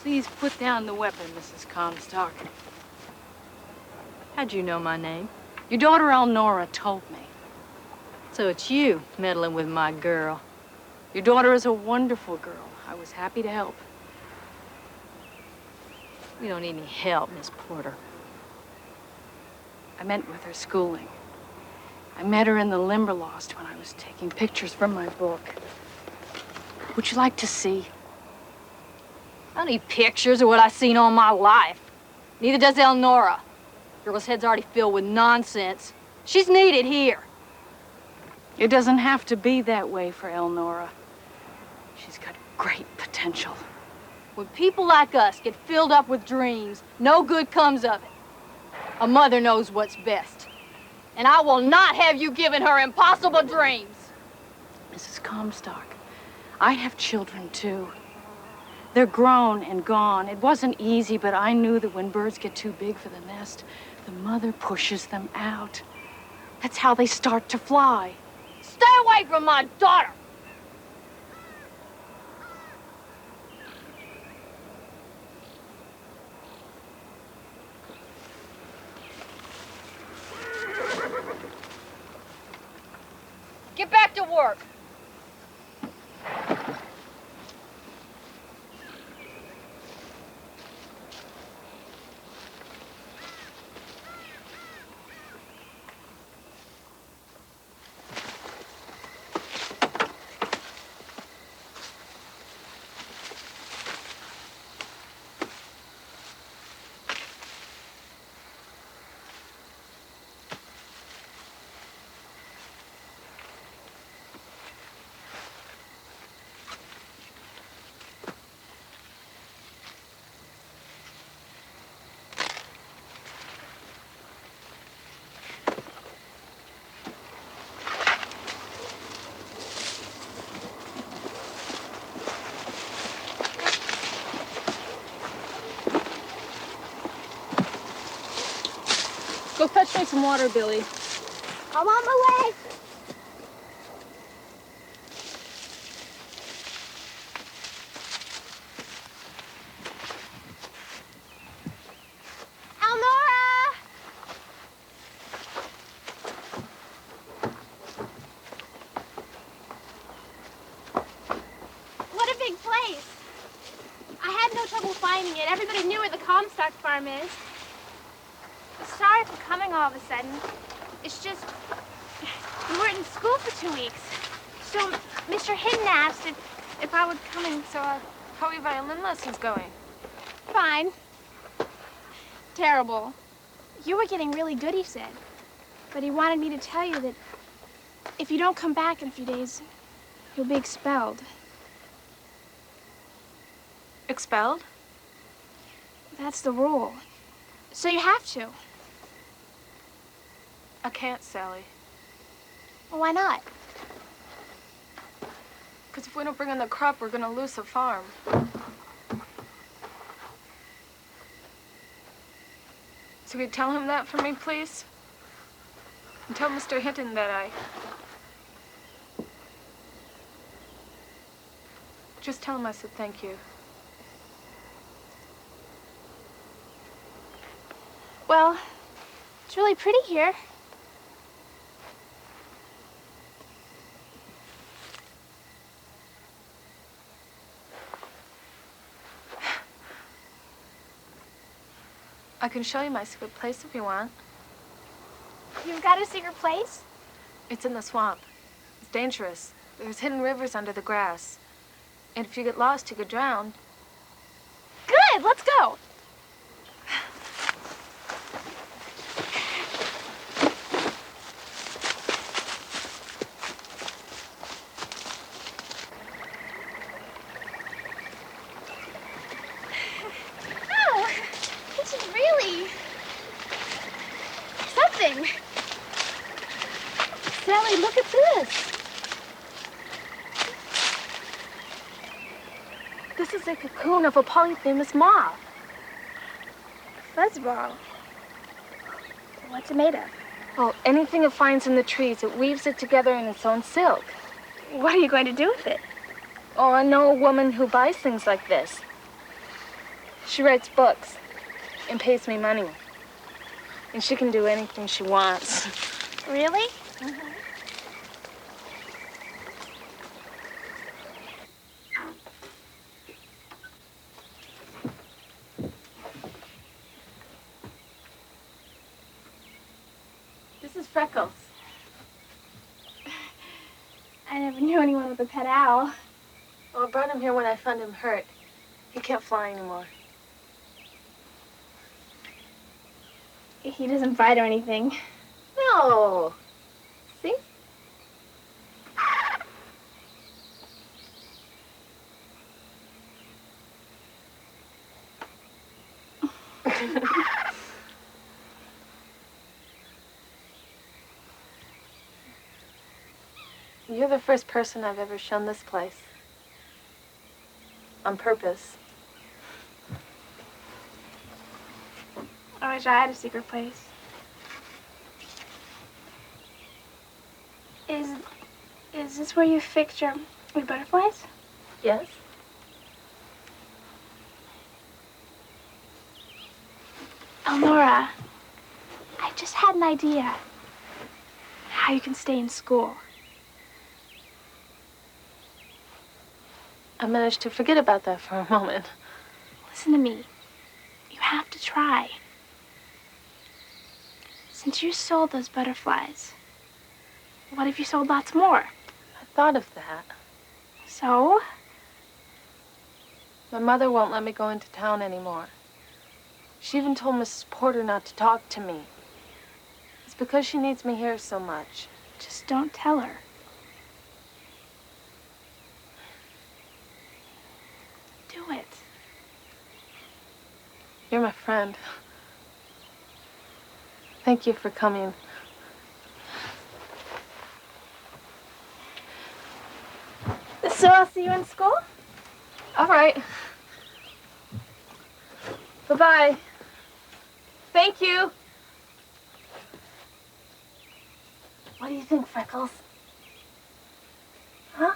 Please put down the weapon, Mrs. Comstock. How'd you know my name? Your daughter Elnora told me. So it's you meddling with my girl. Your daughter is a wonderful girl. I was happy to help. You don't need any help, Miss Porter. I meant with her schooling. I met her in the Limberlost when I was taking pictures from my book. Would you like to see? I don't need pictures of what I've seen all my life. Neither does Elnora. Girl's head's already filled with nonsense. She's needed here. It doesn't have to be that way for Elnora. She's got great potential. When people like us get filled up with dreams, no good comes of it. A mother knows what's best. And I will not have you giving her impossible dreams. Mrs. Comstock, I have children too. They're grown and gone. It wasn't easy, but I knew that when birds get too big for the nest, the mother pushes them out. That's how they start to fly. Stay away from my daughter! Get back to work. Go fetch me some water, Billy. I'm on my way. Elnora! What a big place. I had no trouble finding it. Everybody knew where the Comstock farm is. Sorry for coming all of a sudden. It's just, we weren't in school for 2 weeks. So Mr. Hinton asked if I would come in, so How are your violin lessons going? fine. Terrible. You were getting really good, he said. But he wanted me to tell you that if you don't come back in a few days, you'll be expelled. Expelled? That's the rule. So you have to. I can't, Sally. Well, why not? Because if we don't bring in the crop, we're going to lose the farm. So will you tell him that for me, please? And tell Mr. Hinton that Just tell him I said thank you. Well, it's really pretty here. I can show you my secret place if you want. You've got a secret place? It's in the swamp. It's dangerous. There's hidden rivers under the grass. And if you get lost, you could drown. Good, let's go. Oh, this is really something. Sally, look at this. This is the cocoon of a polyphemus moth. Fuzzball. What's it made of? Oh, anything it finds in the trees, it weaves it together in its own silk. What are you going to do with it? Oh, I know a woman who buys things like this. She writes books and pays me money. And she can do anything she wants. Really? This is Freckles. I never knew anyone with a pet owl. Well, I brought him here when I found him hurt. He can't fly anymore. He doesn't bite or anything. No. See? You're the first person I've ever shown this place. On purpose. I wish I had a secret place. Is this where you fix your butterflies? Yes? Elnora, I just had an idea. How you can stay in school. I managed to forget about that for a moment. Listen to me. You have to try. Since you sold those butterflies, what if you sold lots more? I thought of that. So? My mother won't let me go into town anymore. She even told Mrs. Porter not to talk to me. It's because she needs me here so much. Just don't tell her. Do it. You're my friend. Thank you for coming. So I'll see you in school? All right. Bye-bye. Thank you. What do you think, Freckles? Huh?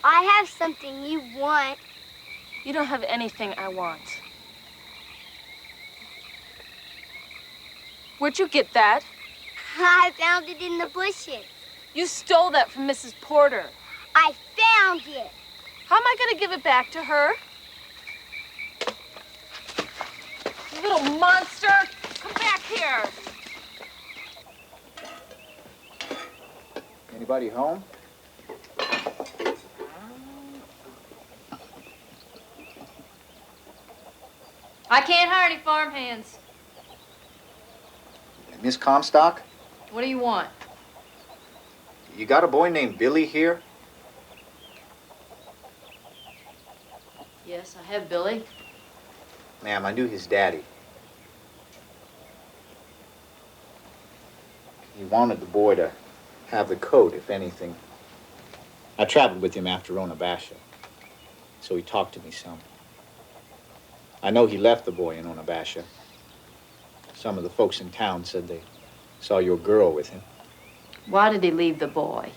I have something you want. You don't have anything I want. Where'd you get that? I found it in the bushes. You stole that from Mrs. Porter. I found it. How am I going to give it back to her? You little monster! Come back here! Anybody home? I can't hire any farmhands. Miss Comstock, What do you want? you got a boy named Billy here? Yes, I have Billy. Ma'am, I knew his daddy. He wanted the boy to have the coat, if anything. I traveled with him after Onabasha, so he talked to me some. I know he left the boy in Onabasha. Some of the folks in town said they saw your girl with him. Why did he leave the boy?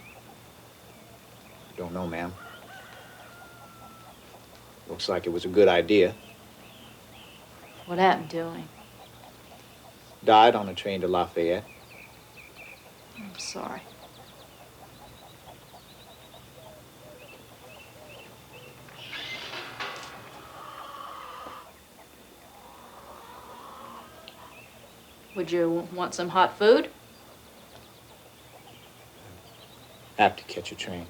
Don't know, ma'am. Looks like it was a good idea. What happened to him? Died on a train to Lafayette. I'm sorry. Would you want some hot food? Have to catch a train.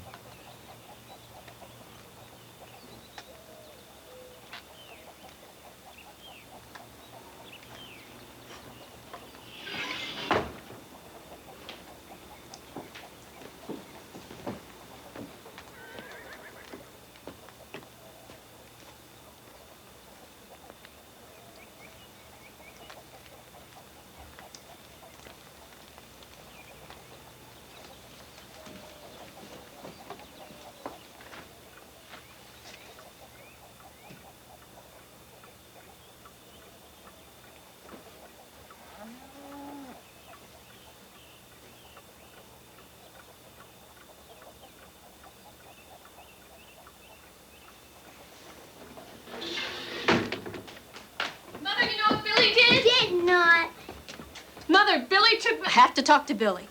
Mother, Billy took... I have to talk to Billy.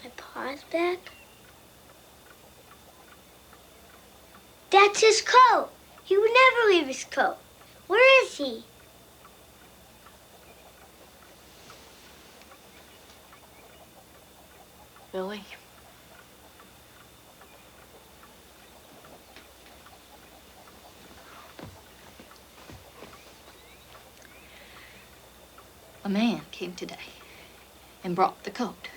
My pa's back? That's his coat. He would never leave his coat. Where is he? Billy? A man came today and brought the coat.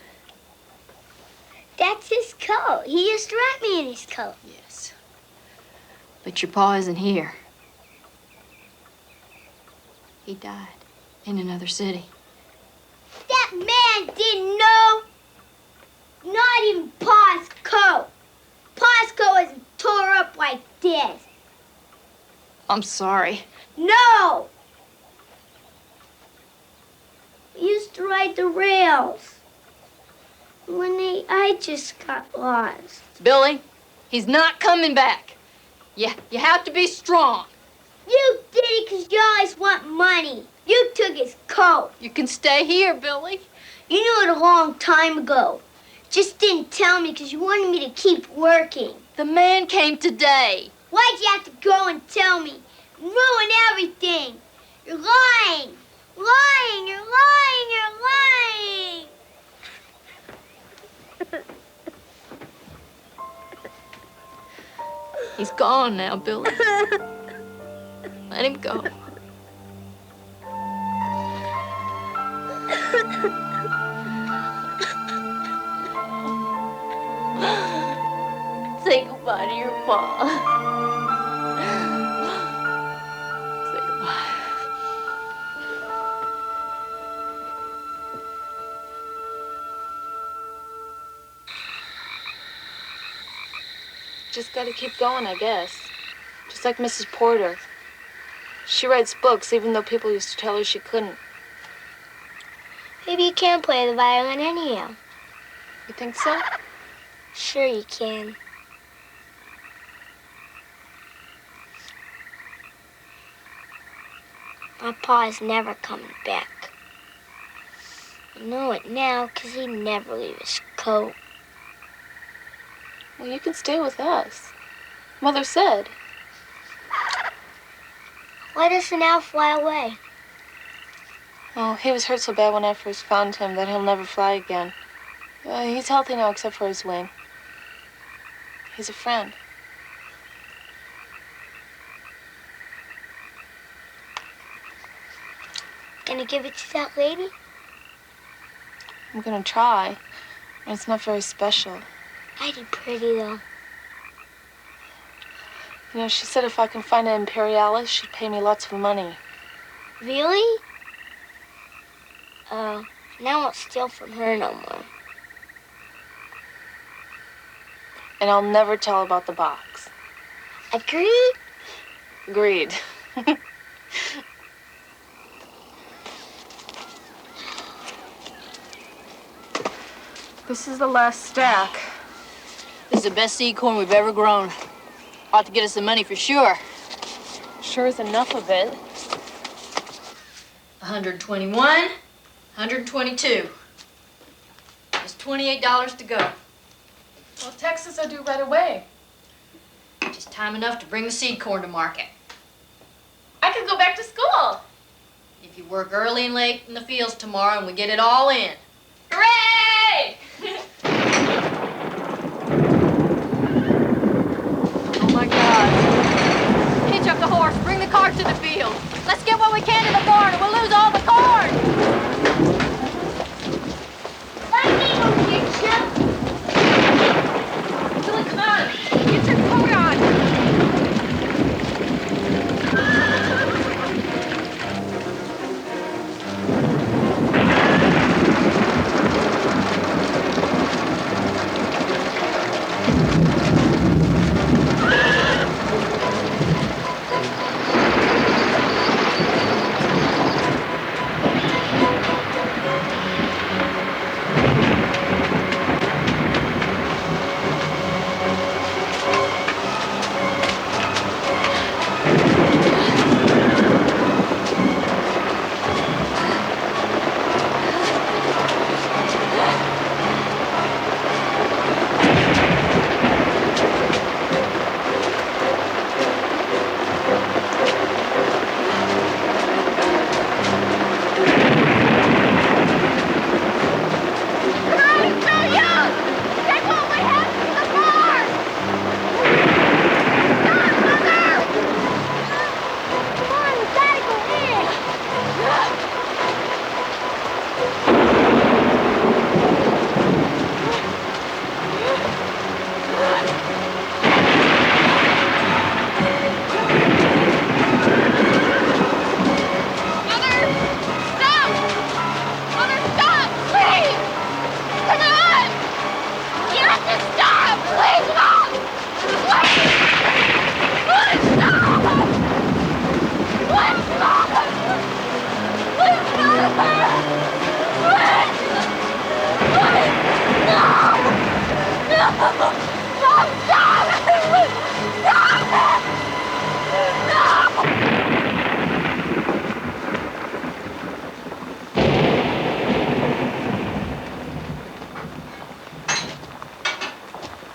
That's his coat. He used to wrap me in his coat. Yes. But your pa isn't here. He died in another city. That man didn't know. Not even Pa's coat. Pa's coat isn't tore up like this. I'm sorry. No! We used to ride the rails. I just got lost. Billy, he's not coming back. You have to be strong. You did it because you always want money. You took his coat. You can stay here, Billy. You knew it a long time ago. Just didn't tell me because you wanted me to keep working. The man came today. Why'd you have to go and tell me? Ruin everything. You're lying. Lying. You're lying. You're lying. He's gone now, Billy. Let him go. Say goodbye to your pa. Say goodbye. Just gotta keep going, I guess. Just like Mrs. Porter. She writes books even though people used to tell her she couldn't. Maybe you can play the violin anyhow. You think so? Sure you can. My pa's never coming back. I know it now because he'd never leave his coat. Well, you can stay with us. Mother said. Why doesn't Al fly away? Oh, he was hurt so bad when I first found him that he'll never fly again. He's healthy now except for his wing. He's a friend. Gonna give it to that lady? I'm gonna try. It's not very special. Mighty pretty, though. You know, she said if I can find an Imperialis, she'd pay me lots of money. Really? Oh, and I won't steal from her no more. And I'll never tell about the box. Agreed? Agreed. This is the last stack. This is the best seed corn we've ever grown. Ought to get us some money for sure. Sure is enough of it. 121, 122. Just $28 to go. Well, Texas I do right away. Just time enough to bring the seed corn to market. I could go back to school. If you work early and late in the fields tomorrow and we get it all in. Hooray! Oh my God. Hitch up the horse, bring the cart to the field. Let's get what we can to the barn or we'll lose all the corn. Let me go get you. Billy, come on. Get your coat on.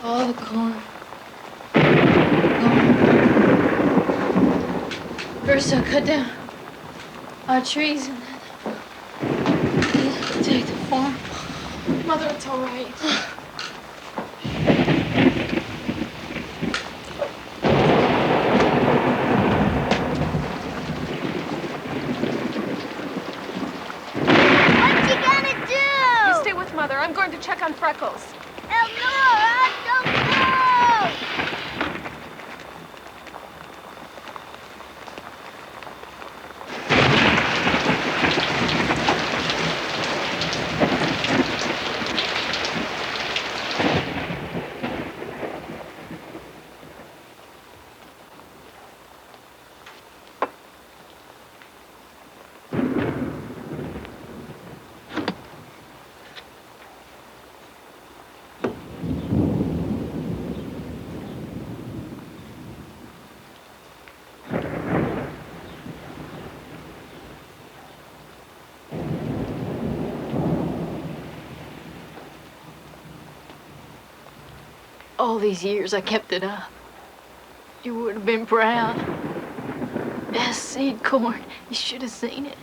All the corn. First, I'll cut down our trees and then take the farm. Mother, it's all right. What you gonna do? You stay with Mother. I'm going to check on Freckles. Elnora, don't go! All these years I kept it up. You would have been proud. Best seed corn. You should have seen it.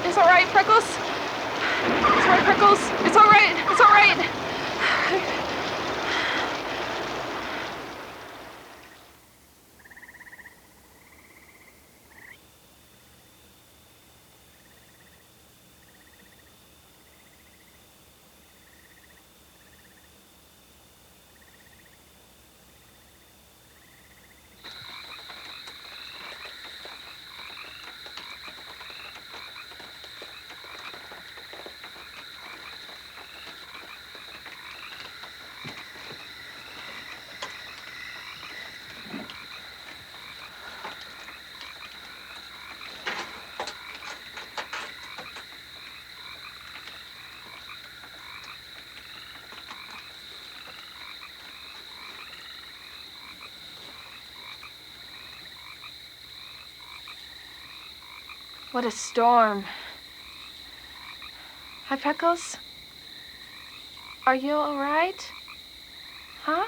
It's all right, Freckles. It's all right, Freckles. It's all right. It's all right. What a storm. Hi, Freckles. Are you all right? Huh?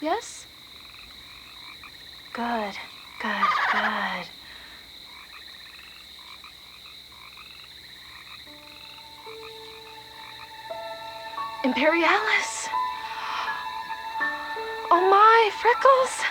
Yes? Good, good, good. Imperialis. Oh my, Freckles.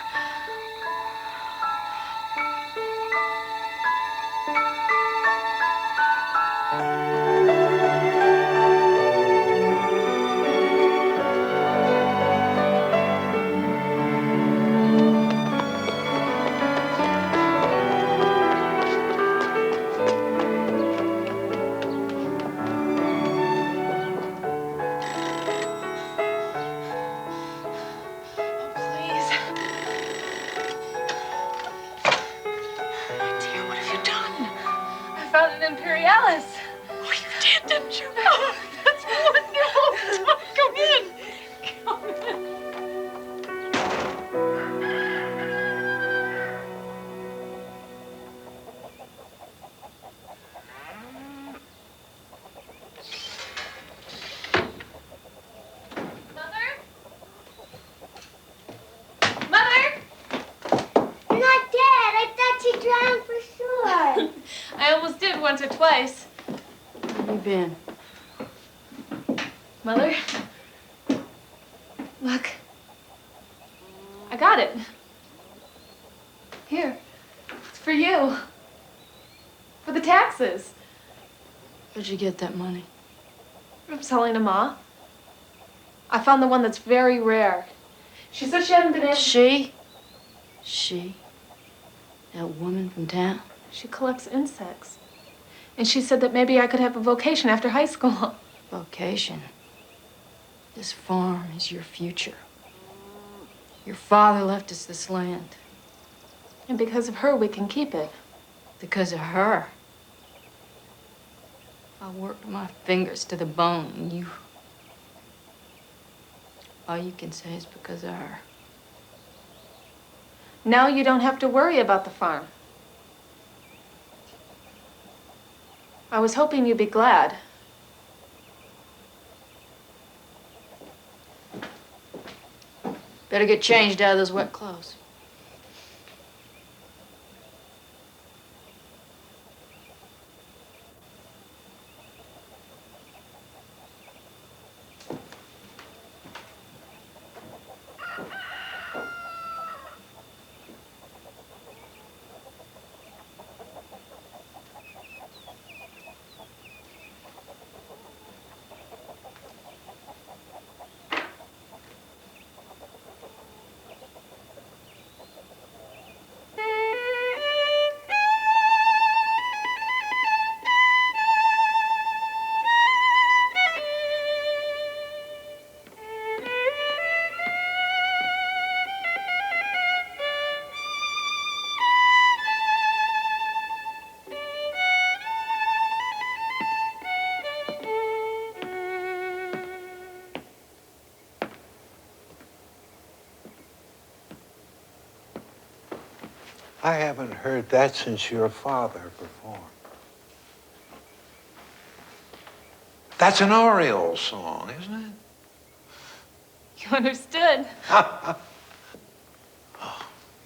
Imperialis. Oh, you did, didn't you? Oh, that's wonderful. Come in. Come in. Mother? Mother? You're not dead. I thought you drowned for sure. I almost did once or twice. Where have you been? Mother? Look. I got it. Here. It's for you. For the taxes. Where'd you get that money? I'm selling to Ma. I found the one that's very rare. She said she hadn't been able... She? That woman from town? She collects insects. And she said that maybe I could have a vocation after high school. Vocation? This farm is your future. Your father left us this land. And because of her, we can keep it. Because of her. I worked my fingers to the bone, and you... all you can say is because of her. Now you don't have to worry about the farm. I was hoping you'd be glad. Better get changed out of those wet clothes. I haven't heard that since your father performed. That's an Oriole song, isn't it? You understood. Oh,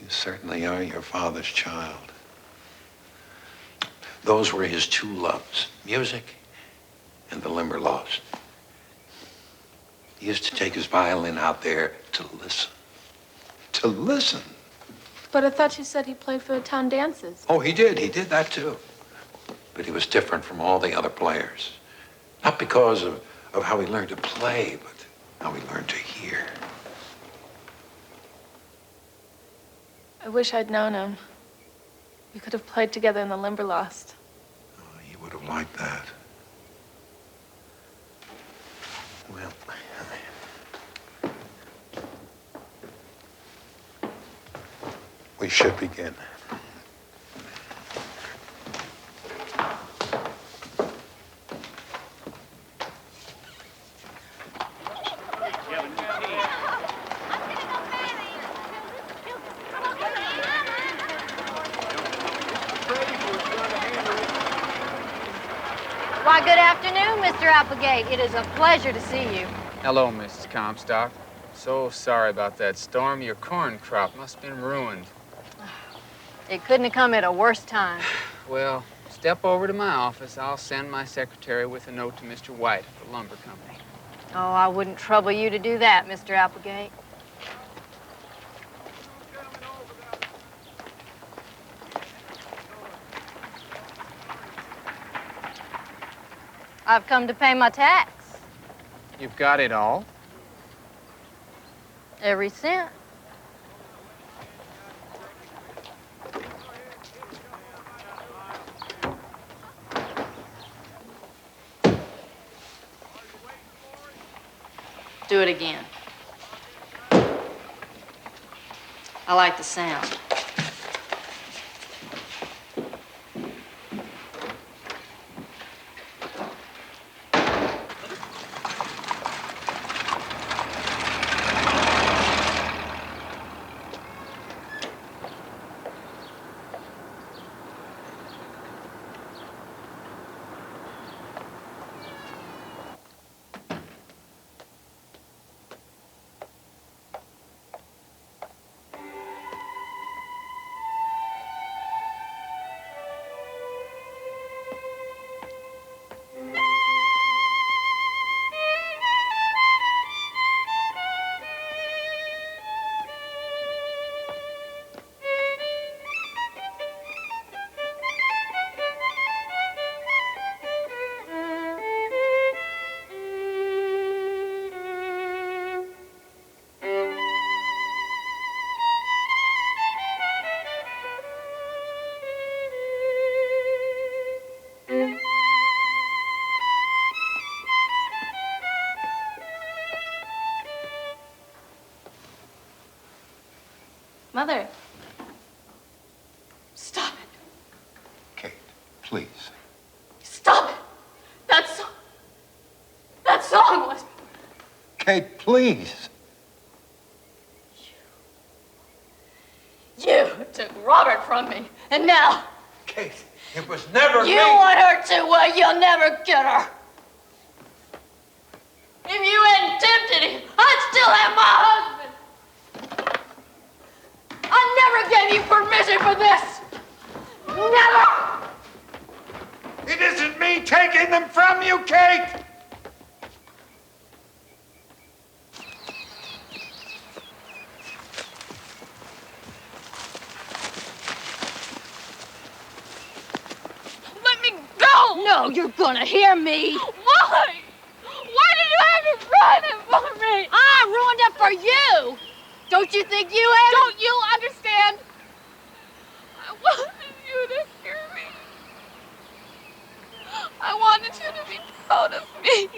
you certainly are your father's child. Those were his two loves, music and the Limberlost. He used to take his violin out there to listen. To listen. But I thought you said he played for the town dances. Oh, he did. He did that too. But he was different from all the other players. Not because of how he learned to play, but how he learned to hear. I wish I'd known him. We could have played together in the Limberlost. Oh, he would have liked that. Well, we should begin. Why, good afternoon, Mr. Applegate. It is a pleasure to see you. Hello, Mrs. Comstock. So sorry about that storm. Your corn crop must have been ruined. It couldn't have come at a worse time. Well, step over to my office. I'll send my secretary with a note to Mr. White at the lumber company. Oh, I wouldn't trouble you to do that, Mr. Applegate. I've come to pay my tax. You've got it all? Every cent. Do it again. I like the sound. Mother. Stop it. Kate, please. Stop it. That song was... Kate, please. You took Robert from me, and now... Kate, it was never You me. want her to, well, you'll never get her. If you hadn't tempted him, I'd still have my husband. I never gave you permission for this. Never. It isn't me taking them from you, Kate. Let me go. No, you're gonna hear me. Why? Why did you have to ruin it for me? I ruined it for you. Don't you think you have? Don't you understand? I wanted you to hear me. I wanted you to be proud of me.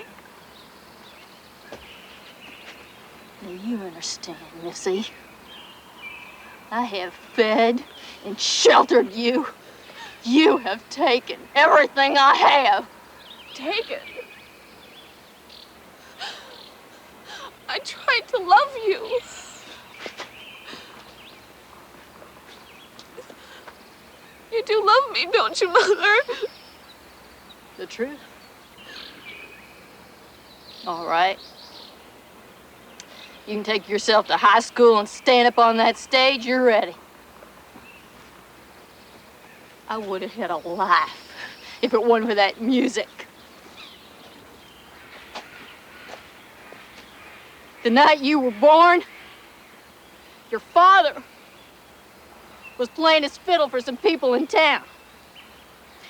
Now you understand, Missy. I have fed and sheltered you. You have taken everything I have. Taken. I tried to love you. You do love me, don't you, Mother? The truth. All right. You can take yourself to high school and stand up on that stage. You're ready. I would have had a life if it wasn't for that music. The night you were born, your father was playing his fiddle for some people in town.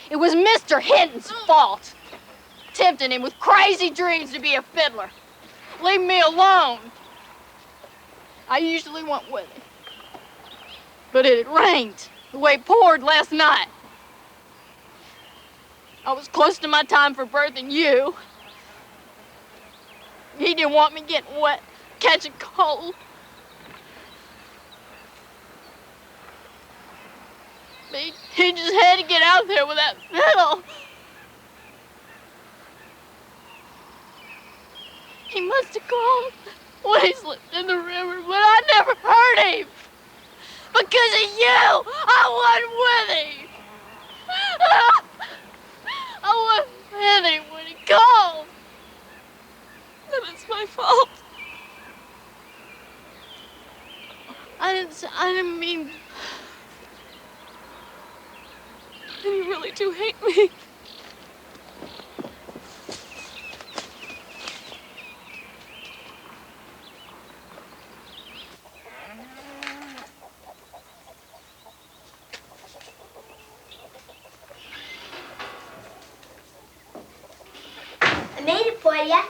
It was Mr. Hinton's fault, tempting him with crazy dreams to be a fiddler. Leave me alone. I usually went with him. But it had rained the way it poured last night. I was close to my time for birthing you. He didn't want me getting wet, catching cold. But he just had to get out there with that fiddle. He must have called when he slipped in the river, but I never heard him. Because of you, I wasn't with him. I wasn't with him when he called. Then it's my fault. I didn't mean... And you really do hate me. I made it for you.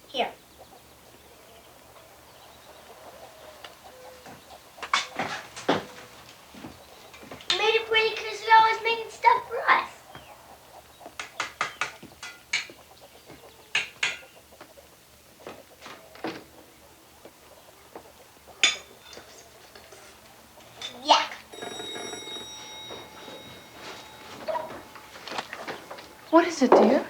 Here. I made it for you because you're always making stuff for us. Yeah. What is it, dear?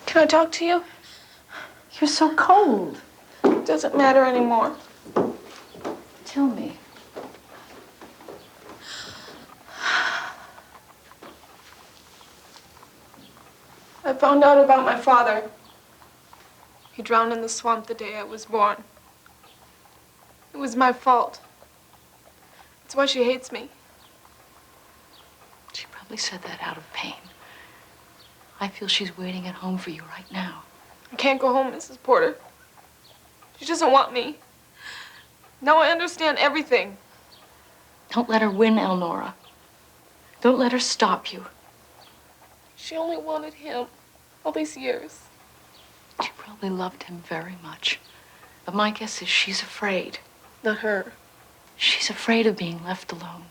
Can I talk to you? You're so cold. It doesn't matter anymore. Tell me. I found out about my father. He drowned in the swamp the day I was born. It was my fault. That's why she hates me. She probably said that out of pain. I feel she's waiting at home for you right now. I can't go home, Mrs. Porter. She doesn't want me. Now I understand everything. Don't let her win, Elnora. Don't let her stop you. She only wanted him all these years. She probably loved him very much. But my guess is she's afraid. Not her. She's afraid of being left alone.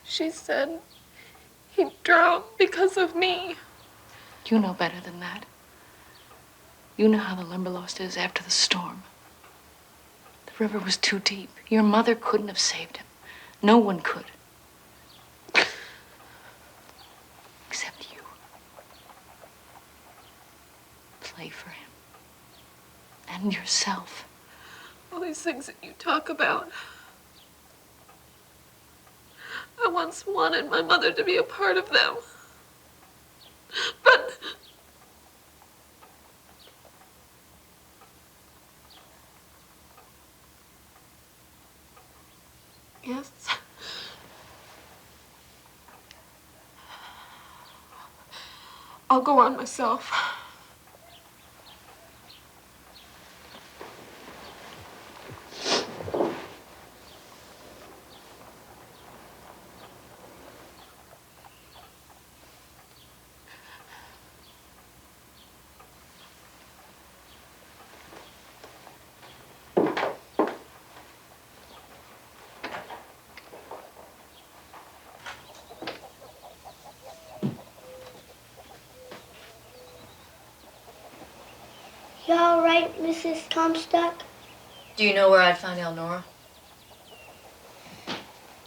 She said he drowned because of me. You know better than that. You know how the Limberlost is after the storm. The river was too deep. Your mother couldn't have saved him. No one could. Except you. Play for him. And yourself. All these things that you talk about. I once wanted my mother to be a part of them. But yes. I'll go on myself. You all right, Mrs. Comstock? Do you know where I'd find Elnora?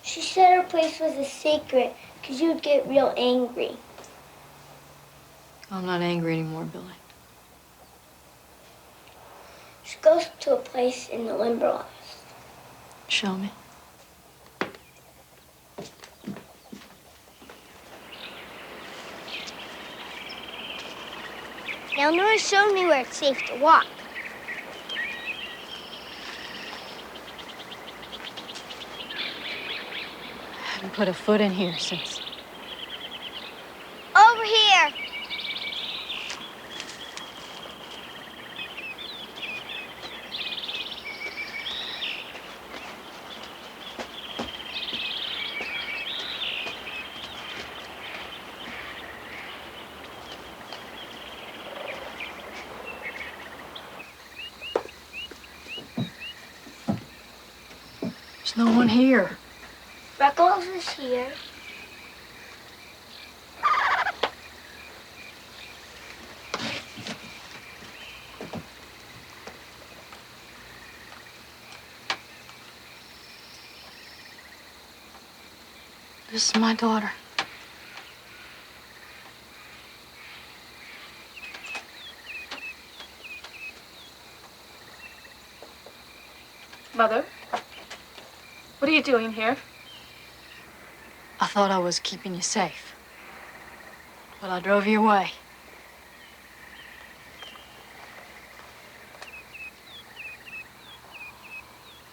She said her place was a secret because you'd get real angry. I'm not angry anymore, Billy. She goes to a place in the Limberlost. Show me. Now, Nora showed me where it's safe to walk. I haven't put a foot in here since. Over here. There's no one here. Freckles is here. This is my daughter. Mother, what are you doing here? I thought I was keeping you safe. But I drove you away.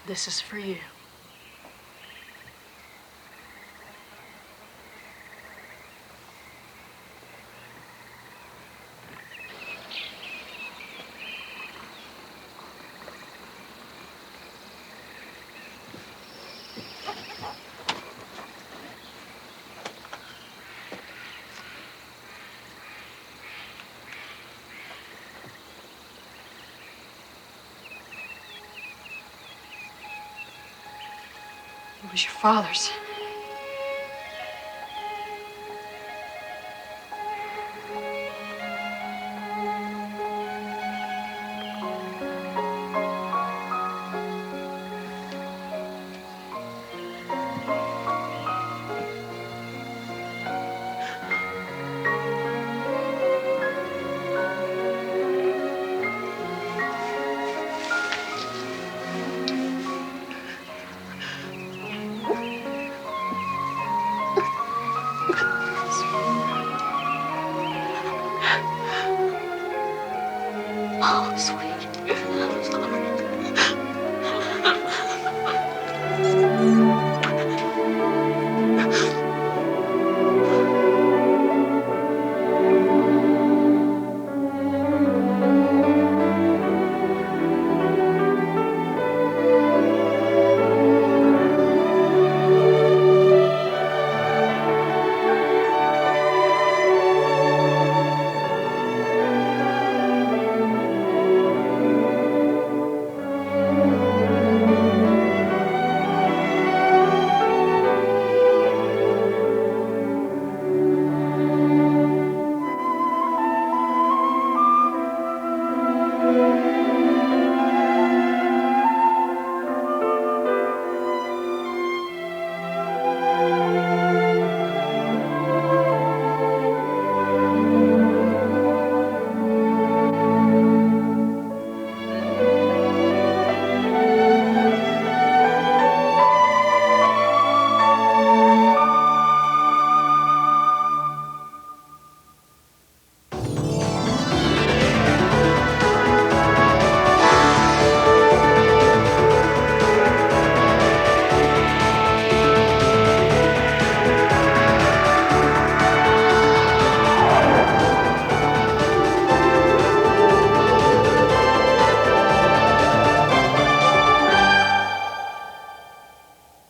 This is for you. It was your father's.